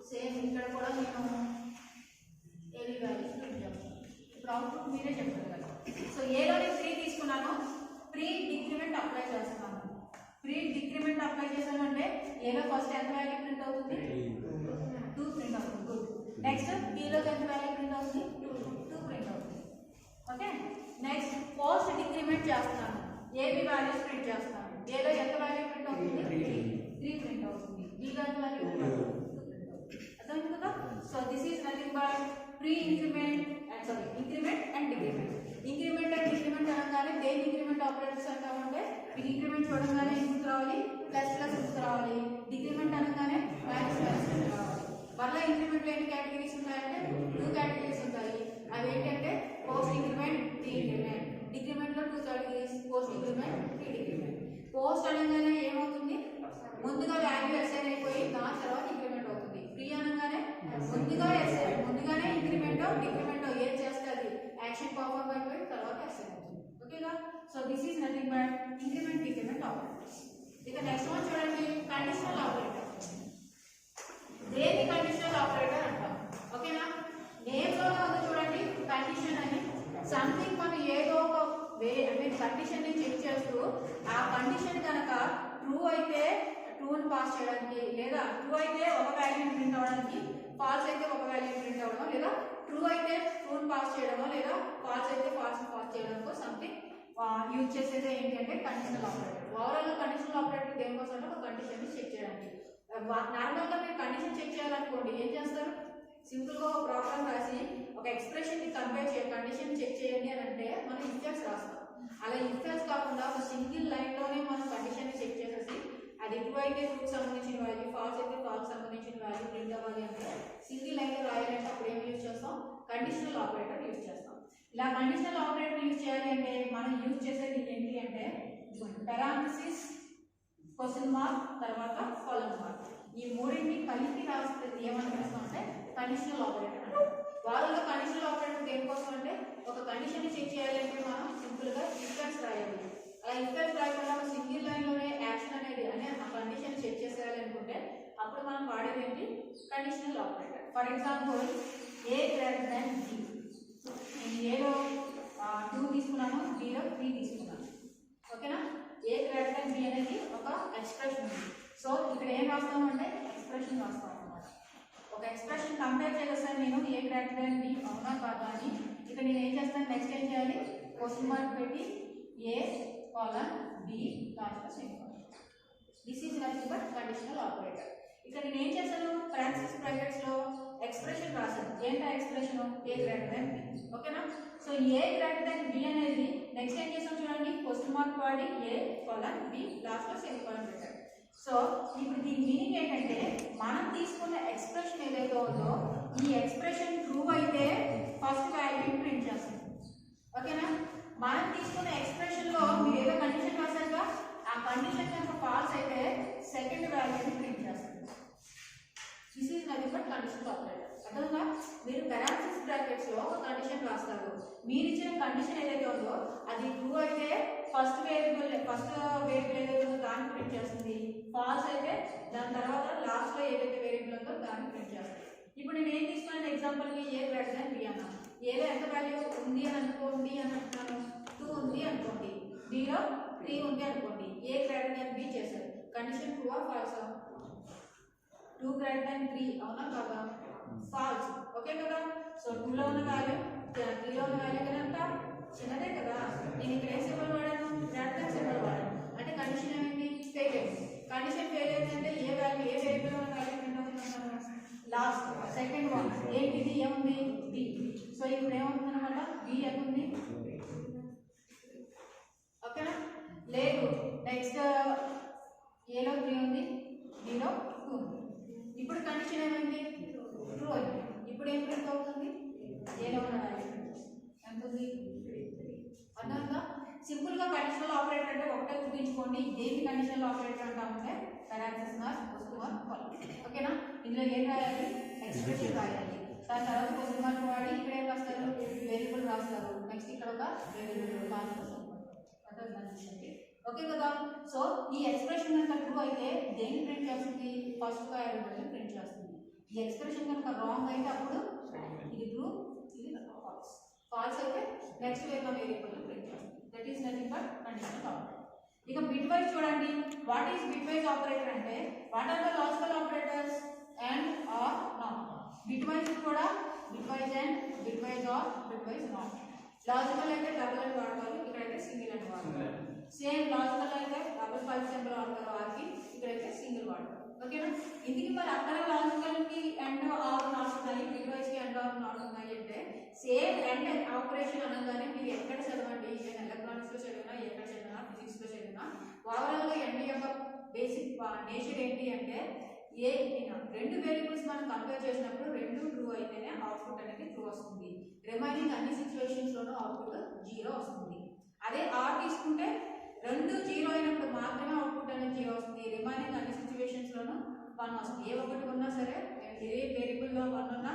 సేమ్ ఇక్కడ కూడా నేను ab వాల్యూ ప్రింట్ చేస్తాను. ఇప్పుడు అవుట్పుట్ మీరే చెప్తారు కదా. సో a లో నేను 3 తీసుకున్నాను. ప్రీ డిక్రిమెంట్ అప్లై చేస్తున్నాను. ప్రీ డిక్రిమెంట్ అప్లై చేశాను అంటే a లో ఫస్ట్ ఎంత వాల్యూ ప్రింట్ అవుతుంది 2 ప్రింట్ అవుతుంది. గుడ్. నెక్స్ట్ b లో ఎంత వాల్యూ ప్రింట్ అవుతుంది 2 ప్రింట్ అవుతుంది. ఓకే. నెక్స్ట్ పోస్ట్ డిక్రిమెంట్ చేస్తున్నాను. ab వాల్యూస్ ప్రింట్ చేస్తాను. a లో ఎంత వాల్యూ ప్రింట్ అవుతుంది 3 ప్రింట్ అవుతుంది. b లో ఎంత వాల్యూ ప్రింట్ అవుతుంది 2 ప్రింట్ అవుతుంది. అర్థమైంది కదా. So this is nothing but pre increment increment and decrement. Increment and decrement అనగానే దేని ఇంక్రిమెంట్ ఆపరేటర్స్ అంటామంటే మీకు ఇంక్రిమెంట్ చూడగానే ఇంక్రిమెంట్ రావాలి, ప్లస్ ప్లస్ రావాలి. డిక్రిమెంట్ అనగానే మైనస్ మైనస్ రావాలి. మళ్ళీ ఇంక్రిమెంట్ ఎన్ని కేటగిరీస్ ఉంటాయంటే 2 కేటగిరీస్ ఉంటాయి. అవి ఏంటంటే post increment, pre increment. Decrement లో 2 categories, post increment, pre decrement. Post అనగానే ఏమవుతుంది ముందుగా వాల్యూ అసైన్ అయిపోయి దాని తర్వాత ఇంక్రిమెంట్ అవుతుంది. ప్రీ అనగానే ముందుగానే ఇంక్రిమెంట్ డిక్రిమెంట్ ఏం చేస్తుంది యాక్షన్ పర్ఫార్మ్ అయిపోయి తర్వాత అసైన్ అవుతుంది. ఓకేగా. So this is nothing but increment decrement operators. ఇక నెక్స్ట్ వన్ చూడండి కండిషనల్ ఆపరేటర్. దేని కండిషనల్ ఆపరేటర్ అంటాం. ఓకేనా. నేమ్ లో ఉంది చూడండి కండిషన్ అని. సంథింగ్ మనం ఏదో ఒక కండిషన్ ని చెక్ చేస్తూ ఆ కండిషన్ కనుక ట్రూ అయితే ట్రూని పాస్ చేయడానికి, లేదా ట్రూ అయితే ఒక వాల్యూని ప్రింట్ అవ్వడానికి, ఫాల్స్ అయితే ఒక వాల్యూని ప్రింట్ అవ్వడం, లేదా ట్రూ అయితే ట్రూని పాస్ చేయడమో, లేదా ఫాల్స్ అయితే ఫాల్స్ పాస్ చేయడానికో సంథింగ్ యూజ్ చేసేది ఏంటంటే conditional operator. Overall conditional operator దేనికోసం అంటే ఒక కండిషన్ ని చెక్ చేయడానికి. నార్మల్ గా మీరు కండిషన్ చెక్ చేయాలనుకోండి ఏం చేస్తారు సింపుల్ గా ఒక ప్రోగ్రామ్ రాసి ఒక ఎక్స్ప్రెషన్ ని కంపేర్ చేయ కండిషన్ చెక్ చేయండి అని అంటే మనం ఇన్ఫెక్స్ రాస్తాం. అలా ఇన్ఫెక్స్ కాకుండా ఒక సింగిల్ లైన్ లోనే మనం కండిషన్ ని చెక్ చేసేసి అది ట్రూ అయితే ట్రూకి సంబంధించిన వాల్యూ, ఫాల్స్ అయితే ఫాల్స్ సంబంధించిన వాల్యూ ప్రింట్ అవ్వాలి అంటే సింగిల్ లైన్ లో రాయాలంటే అప్పుడు ఏం యూజ్ చేస్తాం కండిషనల్ ఆపరేటర్ యూజ్ చేస్తాం. ఇలా కండిషనల్ ఆపరేటర్ యూజ్ చేయాలి అంటే మనం యూజ్ చేసేది ఏంటి అంటే పారాంథసిస్, క్వశ్చన్ మార్క్, తర్వాత కాలమ్ మార్క్. ఈ మూడింటిని కలిపి రాస్తే ఏమని పిలుస్తాం అంటే కండిషనల్ ఆపరేటర్ అంటాం. వాళ్ళలో కండిషనల్ ఆపరేటర్ దేనికోసం అంటే ఒక కండిషన్ ని చెక్ చేయాలంటే మనం సింపుల్ గా ఇన్ఫెక్స్ రాయాలి. అలా ఇన్ఫెక్స్ రాయకుండా ఒక సింగిల్ లైన్ లోనే యాక్షన్ అనేది అనే ఆ కండిషన్ చెక్ చేసేయాలి అనుకుంటే అప్పుడు మనం వాడేది ఏంటి conditional operator. For example a greater than b. నేను ఏలో 2 తీసుకున్నాను, b లో 3 తీసుకున్నాను. ఓకేనా. a గ్రేటర్ దాన్ b అనేది ఒక ఎక్స్ప్రెషన్ ఉంది. సో ఇక్కడ ఏం రాస్తాము అంటే ఎక్స్ప్రెషన్ రాస్తాం అన్నమాట. ఒక ఎక్స్ప్రెషన్ కంపేర్ చేస్తాను నేను a గ్రేటర్ దాన్ b అవునా కాదా అని. ఇక్కడ నేను ఏం చేస్తాను నెక్స్ట్ ఏం చేయాలి క్వశ్చన్ మార్క్ పెట్టి a colon b లాస్ట్ లో semicolon. This is nothing but conditional operator. ఇక్కడ నేను ఏం చేశాను పారాంథసిస్ బ్రాకెట్స్ లో ఎక్స్ప్రెషన్ రాశాను. ఏంటా expression a greater than b. ఓకేనా. So a greater than b అనేది నెక్స్ట్ ఏం చేసాం చూడండి క్వశ్చన్ మార్క్ వాడి a colon b లాస్ట్ లో సెమికోలన్ పెట్టాను. సో ఇప్పుడు దీని మీనింగ్ ఏంటంటే మనం తీసుకున్న ఎక్స్ప్రెషన్ ఏదైతే ఉందో ఈ ఎక్స్ప్రెషన్ ట్రూ అయితే ఫస్ట్ వాల్యూ ప్రింట్ చేస్తాం. ఓకేనా. మనం తీసుకున్న ఎక్స్ప్రెషన్ లో మీరు ఏదో కండిషన్ రాశారుగా ఆ కండిషన్ కనుక ఫాల్స్ అయితే సెకండ్ వాల్యూని ప్రింట్ చేస్తాం. This is nothing but conditional operator. అర్థంగా మీరు పారాంథసిస్ బ్రాకెట్స్ లో ఒక కండిషన్ రాస్తారు. మీరు ఇచ్చిన కండిషన్ ఏదైతే ఉందో అది ట్రూ అయితే ఫస్ట్ వేరియబుల్ ఏదైతే ఉందో దాన్ని ప్రింట్ చేస్తుంది. ఫాల్స్ అయితే దాని తర్వాత లాస్ట్ లో ఏదైతే వేరియబుల్ ఉందో దాన్ని ప్రింట్ చేస్తుంది. ఇప్పుడు నేను ఏం తీసుకున్నాను ఎగ్జాంపుల్ కి a గ్రేటర్ దాన్ b అన్నాను. ఏలో ఎంత వాల్యూ ఉంది అని అనుకోండి అని అంటున్నాను 2 ఉంది అనుకోండి, b లో 3 ఉంది అనుకోండి. a గ్రేటర్ దాన్ b చేశారు. కండిషన్ ట్రూ ఆ ఫాల్స్? 2 గ్రేటర్ దాన్ 3 అవునా కాదా? ఫాల్స్. ఓకే కదా. సో 2 లో ఉన్న వాల్యూ 3 లో ఉన్న వాల్యూ కన్నా చిన్నదే కదా. నేను ఇక్కడ ఏ సింబల్ వాడాను, గ్రేటర్ దాన్ సింబల్ వాడాను. అంటే కండిషన్ ఏమైంది, ఫెయిల్ అయింది. కండిషన్ ఫెయిల్ అయిందంటే ఏ వాల్యూ, ఏ వేరియబుల్ ఉన్న వాల్యూ ప్రింట్ అవుతుందన్నమాట. లాస్ట్ సెకండ్ వన్ ఏంటిది, ఏముంది, బి. సో ఇప్పుడు ఏమవుతుంది అనమాట, బి ఎంత ఉంది, ఓకేనా. లేదు నెక్స్ట్ ఏలో 3 ఉంది, బిలో 2 ఉంది. ఇప్పుడు కండిషన్ ఏమైంది, ట్రూ అయింది. ఇప్పుడు ఏం ప్రింట్ అవుతుంది, ఏలో ఉన్న వాల్యూ ఎంత ఉంది, అర్థంగా. సింపుల్ గా కండిషనల్ ఆపరేటర్ అంటే ఒకటే గుర్తుంచుకోండి. దేని కండిషనల్ ఆపరేటర్ అంటామంటే parenthesis or question mark colon. ఓకేనా. ఇందులో ఏం రాయాలి, ఎక్స్ప్రెషన్ రాయాలి. దాని తర్వాత క్వశ్చన్ మార్క్ వాడి ఇక్కడ ఏం రాస్తారు, వేరియబుల్ రాస్తారు. నెక్స్ట్ ఇక్కడ ఒక వేరియబుల్ రాస్తారు. ఓకే కదా. సో ఈ ఎక్స్ప్రెషన్ కనుక ట్రూ అయితే దేన్ని ప్రింట్ చేస్తుంది, ఫస్ట్ వేరియబుల్ ప్రింట్ చేస్తుంది. ఈ ఎక్స్ప్రెషన్ కనుక రాంగ్ అయితే అప్పుడు ఇది ట్రూ, ఇది ఫాల్స్. ఫాల్స్ అయితే నెక్స్ట్ వేరియబుల్ ప్రింట్ చేస్తుంది. That is nothing but conditional operator. ఇక బిట్ వైజ్ చూడండి. What is bitwise operator అంటే what are the logical operators, and or not. Bitwise కూడా bitwise and bitwise or bitwise not. Logical అయితే double అని వాడతారు, ఇక్కడైతే single అని వాడతారు. సేమ్ లాజికల్ అయితే డబుల్ పల్స్ సింబల్ వాడతారు ఆర్కి, ఇక్కడైతే సింగిల్ వాడతారు. ఓకేనా. ఇందుకు మరి అక్కడ లాజికల్ కి అండ్ ఆర్ నాట్ ఉన్నాయి, బిట్ వైజ్ కి అండ్ ఆర్ నాట్ ఉన్నాయి అంటే సేమ్ అండ్ ఆపరేషన్ అనగానే మీరు ఎక్కడ చదవండి, నేను ఎలక్ట్రానిక్స్ లో చదివినా, ఎక్కడ చదివినా, ఫిజిక్స్ లో చదివినా, ఓవరాల్ గా ఎండ్ యొక్క బేసిక్ నేచర్ ఏంటి అంటే ఏ రెండు వేరియబుల్స్ మనం కంపేర్ చేసినప్పుడు రెండు ట్రూ అయితేనే అవుట్పుట్ అనేది ట్రూ వస్తుంది. రిమైనింగ్ అన్ని సిచ్యువేషన్స్ లోనూ అవుట్పుట్ 0 వస్తుంది. అదే ఆర్ తీసుకుంటే రెండు 0 అయినప్పుడు మాత్రమే అవుట్పుట్ అనేది 0 వస్తుంది. రిమైనింగ్ అన్ని సిచ్యువేషన్స్ లోనూ 1 వస్తుంది. ఏ ఒకటి ఉన్నా సరే, ఏ వేరియబుల్ లో 1 ఉన్నా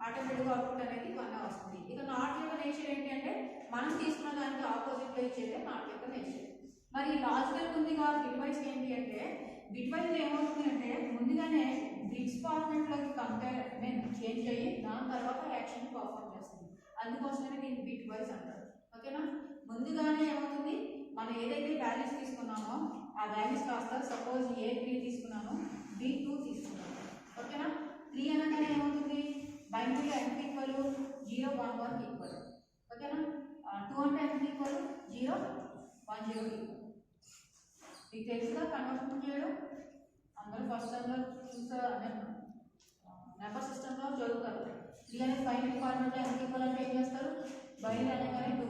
ఆటోమేటిక్ అవుట్పుట్ అనేది 1 వస్తుంది. ఇక నాట్ యొక్క నేచర్ ఏంటి అంటే మనం తీసుకున్న దానికి ఆపోజిట్ లో ఇచ్చేదే నాట్ యొక్క నేచర్. మరి లాజికల్ ఉందిగా బిట్ వైజ్ ఏంటి అంటే బిట్ వైజ్ ఏమవుతుంది అంటే ముందుగానే బిట్స్ ఫార్మాట్ లోకి చేంజ్ అయ్యి దాని తర్వాత యాక్షన్ పర్ఫార్మ్ చేస్తుంది. అందుకోసమే దీన్ని బిట్ వైజ్ అంటారు. ఓకేనా. ముందుగానే ఏమవుతుంది, మనం ఏదైతే వాల్యూస్ తీసుకున్నామో ఆ వాల్యూస్ కాస్త సపోజ్ A3 తీసుకున్నాను, B2 తీసుకున్నాను. ఓకేనా. 3 అనగానే ఏమవుతుంది, బైనరీలో ఎంత ఈక్వల్, 0 1 1 ఈక్వల్. ఓకేనా. 2 అంటే ఎంత ఈక్వల్, 0 1 0 ఈక్వల్. మీకు తెలుసుగా కన్వర్షన్ చేయడం, అందరూ ఫస్ట్ టైంలో చూసారు, నెంబర్ సిస్టంలో చదువుతారు. 3 అనేది బైనరీ ఫార్మాట్లో ఎంత ఈక్వల్ అంటే ఏం చేస్తారు, బైనరీ అనగానే 2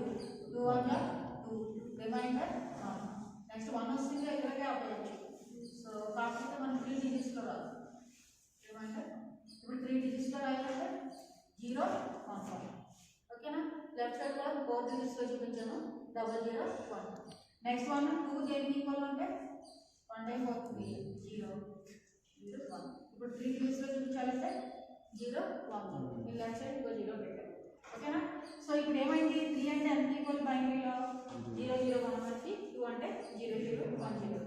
2 1 2 రిమైండర్ 1. నెక్స్ట్ 1 వస్తుంది, ఎక్కడికే అప్లై చేయొచ్చు. సో కాకపోతే మనం 3 డిజిట్స్లో రాదు రిమైండర్. ఇప్పుడు 3 డిజిట్స్లో రాయాలంటే 0 1 1. ఓకేనా. లెఫ్ట్ సైడ్ కూడా 4 డిజిట్స్లో చూపించాను, 0 0 1. నెక్స్ట్ 1 2 దేనికి ఈక్వల్ అంటే 1 టైం అవుతుంది, 0 0 1. ఇప్పుడు 3 డిజిట్స్లో చూపించాలంటే 0 1 0. మీరు లెఫ్ట్ సైడ్ ఇంకో 0 పెట్టారు. ఓకేనా. సో ఇప్పుడు ఏమైంది, 3 అంటే ఎంత ఈక్వల్ బైనరీలో 0 0 1 మనకి, 2 అంటే 0 0 1 0.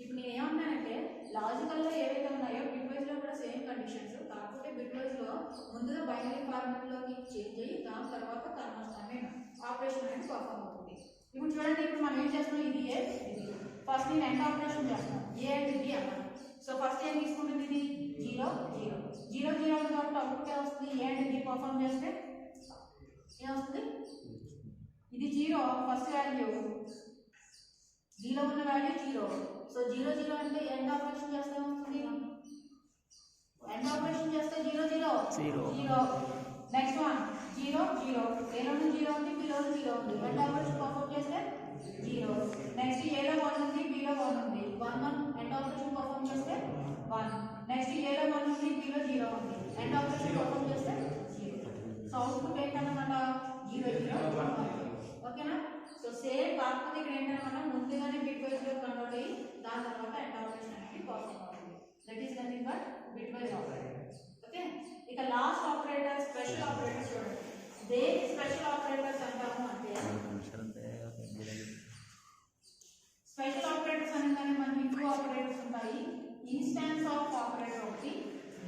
ఇప్పుడు నేను ఏమన్నానంటే లాజికల్లో ఏవైతే ఉన్నాయో బిట్ వైజ్ లో కూడా సేమ్ కండిషన్స్, కాకపోతే బిట్ వైజ్ లో ముందుగా బైనరీ ఫార్మాట్ లోకి చేంజ్ అయ్యి దాని తర్వాత ఆపరేషన్ అనేది పర్ఫామ్ అవుతుంది. ఇప్పుడు చూడండి, ఇప్పుడు మనం ఏం చేస్తున్నాం, ఇది ఏ ఇది ఫస్ట్ నేను ఎండ్ ఆపరేషన్ చేస్తున్నాను, ఏ అండ్ బి అన్నాను. సో ఫస్ట్ ఏం తీసుకుంటుంది, ఇది 0 0 0 0 ఉంది కాబట్టి అవుట్పుట్ వస్తుంది. ఏ అండ్ బి పర్ఫామ్ చేస్తే ఏమొస్తుంది, ఇది 0 ఫస్ట్ వాల్యూ, బిలో ఉన్న వాల్యూ 0. సో 0 0 అంటే ఎండ్ ఆపరేషన్ చేస్తే ఏమవుతుంది, ఎండ్ ఆపరేషన్ చేస్తే 0 0 0. నెక్స్ట్ 1 0 0, ఏలోను 0 ఉంది, బిలోను 0 ఉంది. ఎండ్ ఆపరేషన్ పర్ఫామ్ చేస్తే 0. నెక్స్ట్ ఏలో 1 ఉంది, బిలో 1 ఉంది. 1 1 ఎండ్ ఆపరేషన్ పర్ఫామ్ చేస్తే 1. నెక్స్ట్ ఏలో 1 ఉంది, బిలో 0 ఉంది. ఎండ్ ఆపరేషన్ పర్ఫామ్ చేస్తే 0. సో అవుట్పుట్ ఏంటన్నమాట 0 0 1. ఓకేనా. సో సేమ్ కాకపోతే ఇక్కడ ఏంటన్నమాట ముందుగానే బిట్ వైజ్ లో కన్వర్ట్ అయ్యి దాని తర్వాత ఎండ్ ఆపరేషన్ అనేది పర్ఫామ్ అవుతుంది. That is nothing but bit wise operator. Okay. ఇక లాస్ట్ ఆపరేటర్ స్పెషల్ ఆపరేటర్ చూడండి. దేని స్పెషల్ ఆపరేటర్స్ అంటాము అంటే స్పెషల్ ఆపరేటర్స్ అనగానే మనకి 2 ఆపరేటర్స్ ఉంటాయి. ఇన్స్టాన్స్ ఆఫ్ ఆపరేటర్ ఒకటి,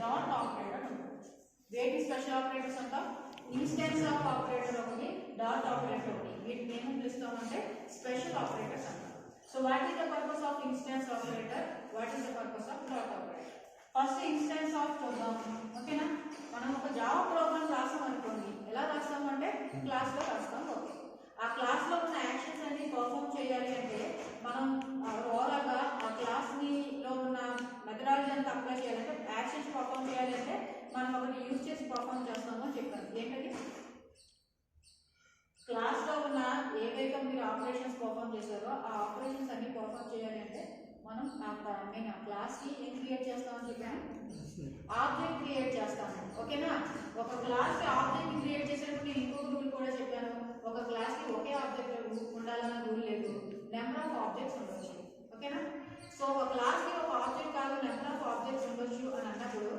డాట్ ఆపరేటర్ ఒకటి. వేటి స్పెషల్ ఆపరేటర్స్ అంటాం, ఇన్స్టాన్స్ ఆఫ్ ఆపరేటర్ ఒకటి, డాట్ ఆపరేటర్ ఒకటి. వీటిని ఏమని పిలుస్తామంటే స్పెషల్ ఆపరేటర్స్ అంటాం. So what is the purpose of instance operator, what is the purpose of dot operator. First instance of చూద్దాం. ఓకేనా, మనం ఒక జావా ప్రోగ్రామ్ రాస్తాం అనుకోండి, ఎలా రాస్తాం అంటే క్లాస్ లో రాస్తాం. ఓకే, ఆ క్లాస్ లో ఉన్న యాక్షన్స్ అన్ని పర్ఫామ్ చేయాలి అంటే మనం ఓవరాల్ గా ఆ క్లాస్ లో ఉన్న మెథడాలజీ అంతా అప్లై చేయాలంటే యాక్షన్స్ పర్ఫామ్ చేయాలి అంటే మనం ఒకటి యూజ్ చేసి పర్ఫామ్ చేస్తామో చెప్పాను. ఏంటది? క్లాస్ లో ఉన్న ఏవైతే మీరు ఆపరేషన్స్ పర్ఫామ్ చేశారో ఆ ఆపరేషన్స్ అన్ని పర్ఫామ్ చేయాలి అంటే మనం ఆ క్లాస్ కి ఏం క్రియేట్ చేస్తామని చెప్పాను? ఆబ్జెక్ట్ క్రియేట్ చేస్తాము. ఓకేనా, ఒక క్లాస్ కి ఆబ్జెక్ట్ క్రియేట్ చేసేటప్పుడు నేను ఇంకొక రూల్ కూడా చెప్పాను. ఒక క్లాస్ కి ఒకే ఆబ్జెక్ట్ ఉండాలన్న రూల్ లేదు, నెంబర్ ఆఫ్ ఆబ్జెక్ట్స్ ఉండొచ్చు. ఓకేనా, సో ఒక క్లాస్ కి ఒక ఆబ్జెక్ట్ కాదు నెంబర్ ఆఫ్ ఆబ్జెక్ట్స్ ఉండొచ్చు అని అన్నప్పుడు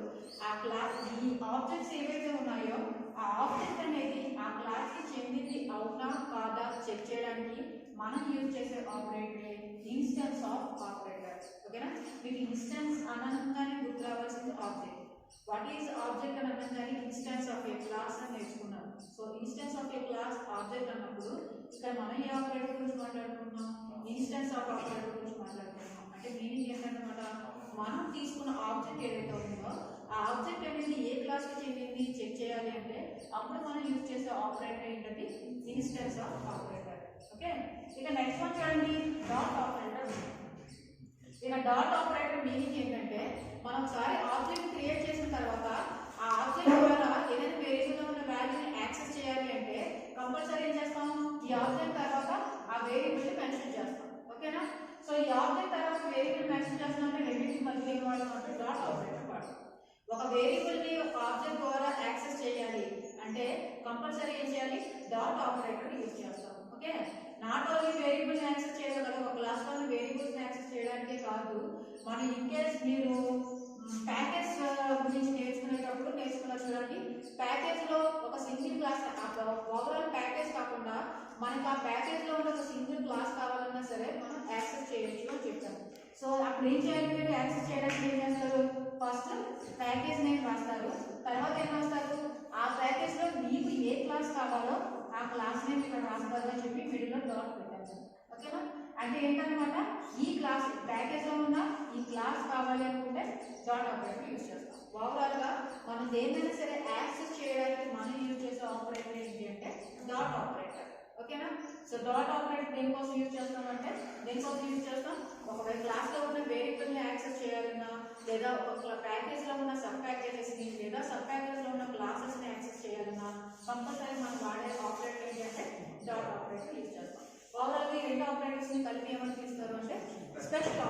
ఆ క్లాస్ ఈ ఆబ్జెక్ట్స్ ఏవైతే ఉన్నాయో ఆ ఆబ్జెక్ట్ అనేది ఆ క్లాస్ కి చెందింది అవునా కాదా చెక్ చేయడానికి మనం యూజ్ చేసే ఆపరేటర్ ఇన్స్టెన్స్ ఆఫ్ ఆపరేటర్. ఓకేనా, మీకు ఇన్స్టెన్స్ అనగానే గుర్తు రావాల్సింది ఆబ్జెక్ట్. వాట్ ఈజ్ ఆబ్జెక్ట్ అని అనగానే ఇన్స్టెన్స్ ఆఫ్ ఏ క్లాస్ అని నేర్చుకున్నాం. So instance of A class object అన్నప్పుడు ఇక్కడ మనం ఏ ఆపరేటర్ గురించి మాట్లాడుకుంటున్నాం? ఇన్స్టెన్స్ ఆఫ్ ఆపరేటర్ గురించి మాట్లాడుకుంటున్నాం. అంటే మీనింగ్ ఏంటన్నమాట, మనం తీసుకున్న ఆబ్జెక్ట్ ఏదైతే ఉందో ఆ ఆబ్జెక్ట్ అనేది ఏ క్లాస్ కి చెందింది చెక్ చేయాలి అంటే అప్పుడు మనం యూజ్ చేసే ఆపరేటర్ ఏంటంటే ఇన్స్టెన్స్ ఆఫ్ ఆపరేటర్. ఓకే, ఇక నెక్స్ట్ వన్ చూడండి, డాట్ ఆపరేటర్. ఇక డాట్ ఆపరేటర్ మీనింగ్ ఏంటంటే మనం ఒకసారి ఆబ్జెక్ట్ క్రియేట్ చేసిన తర్వాత ఆ ఆబ్జెక్ట్ ద్వారా ఏదైనా వేరియబుల్ లో ఉన్న వాల్యూని యాక్సెస్ చేయాలి అంటే కంపల్సరీ ఏం చేస్తాం? ఈ ఆబ్జెక్ట్ తర్వాత ఆ వేరియబుల్ ని మెన్షన్ చేస్తాం. ఓకేనా, సో ఈ ఆబ్జెక్ట్ తర్వాత వేరియబుల్ మెన్షన్ చేస్తామంటే రెండింటికి మధ్య ఏం వాడతాం అంటే డాట్ ఆపరేటర్ వాడతాం. ఒక వేరియబుల్ ని ఒక ఆబ్జెక్ట్ ద్వారా యాక్సెస్ చేయాలి అంటే కంపల్సరీ ఏం చేయాలి? డాట్ ఆపరేటర్ యూజ్ చేస్తాం. ఓకే, నాట్ ఓన్లీ వేరియబుల్ ని యాక్సెస్ చేయగలం, ఒక క్లాస్ లో వేరియబుల్స్ ని యాక్సెస్ చేయడానికే కాదు, మనం ఇన్ కేస్ మీరు ప్యాకేజ్ గురించి నేర్చుకున్న చూడండి, ప్యాకేజ్ లో ఒక సింగిల్ క్లాస్ ఓవరాల్ ప్యాకేజ్ కాకుండా మనకి ఆ ప్యాకేజ్ లో ఉన్న ఒక సింగిల్ క్లాస్ కావాలన్నా సరే మనం యాక్సెస్ చేయొచ్చు అని చెప్పాము. సో అప్పుడు ఏం చేయాలి? మీరు యాక్సెస్ చేయడానికి ఏం చేస్తారు? ఫస్ట్ ప్యాకేజ్ నేమ్ రాస్తారు, తర్వాత ఏం రాస్తారు? ఆ ప్యాకేజ్ లో మీకు ఏ క్లాస్ కావాలో ఆ క్లాస్ నేమ్ ఇక్కడ రాస్తారు అని చెప్పి మిడిల్ లో డాట్ పెట్టారు. ఓకేనా, అంటే ఏంటన్నమాట, ఈ క్లాస్ ప్యాకేజ్ లో ఉన్న ఈ క్లాస్ కావాలి అనుకుంటే డాట్ ఆపరేటర్ యూజ్ చేస్తాం. ఓవరాల్ గా మనం దేన్నైనా సరే యాక్సెస్ చేయడానికి మనం యూజ్ చేసే ఆపరేటర్ ఏంటి అంటే డాట్ ఆపరేటర్. ఓకేనా, సో డాట్ ఆపరేటర్ దేనికోసం యూజ్ చేస్తామంటే దేనికోసం యూజ్ చేస్తాం? ఒకవేళ క్లాస్ లో ఉన్న వేరియబుల్ ని యాక్సెస్ చేయాలన్నా లేదా ఒక ప్యాకేజ్ లో ఉన్న సబ్ ప్యాకేజెస్ ని లేదా సబ్ ప్యాకేజ్ లో ఉన్న క్లాసెస్ ని యాక్సెస్ చేయాలన్నా కంపల్సరీ మనం వాడే ఆపరేటర్ ఏంటి అంటే డాట్ ఆపరేటర్ యూజ్ చేస్తాం. ఓవరాల్ ఈ రెండు ఆపరేటర్స్ ని కలిపి ఏమని పిలుస్తారు అంటే స్పెషల్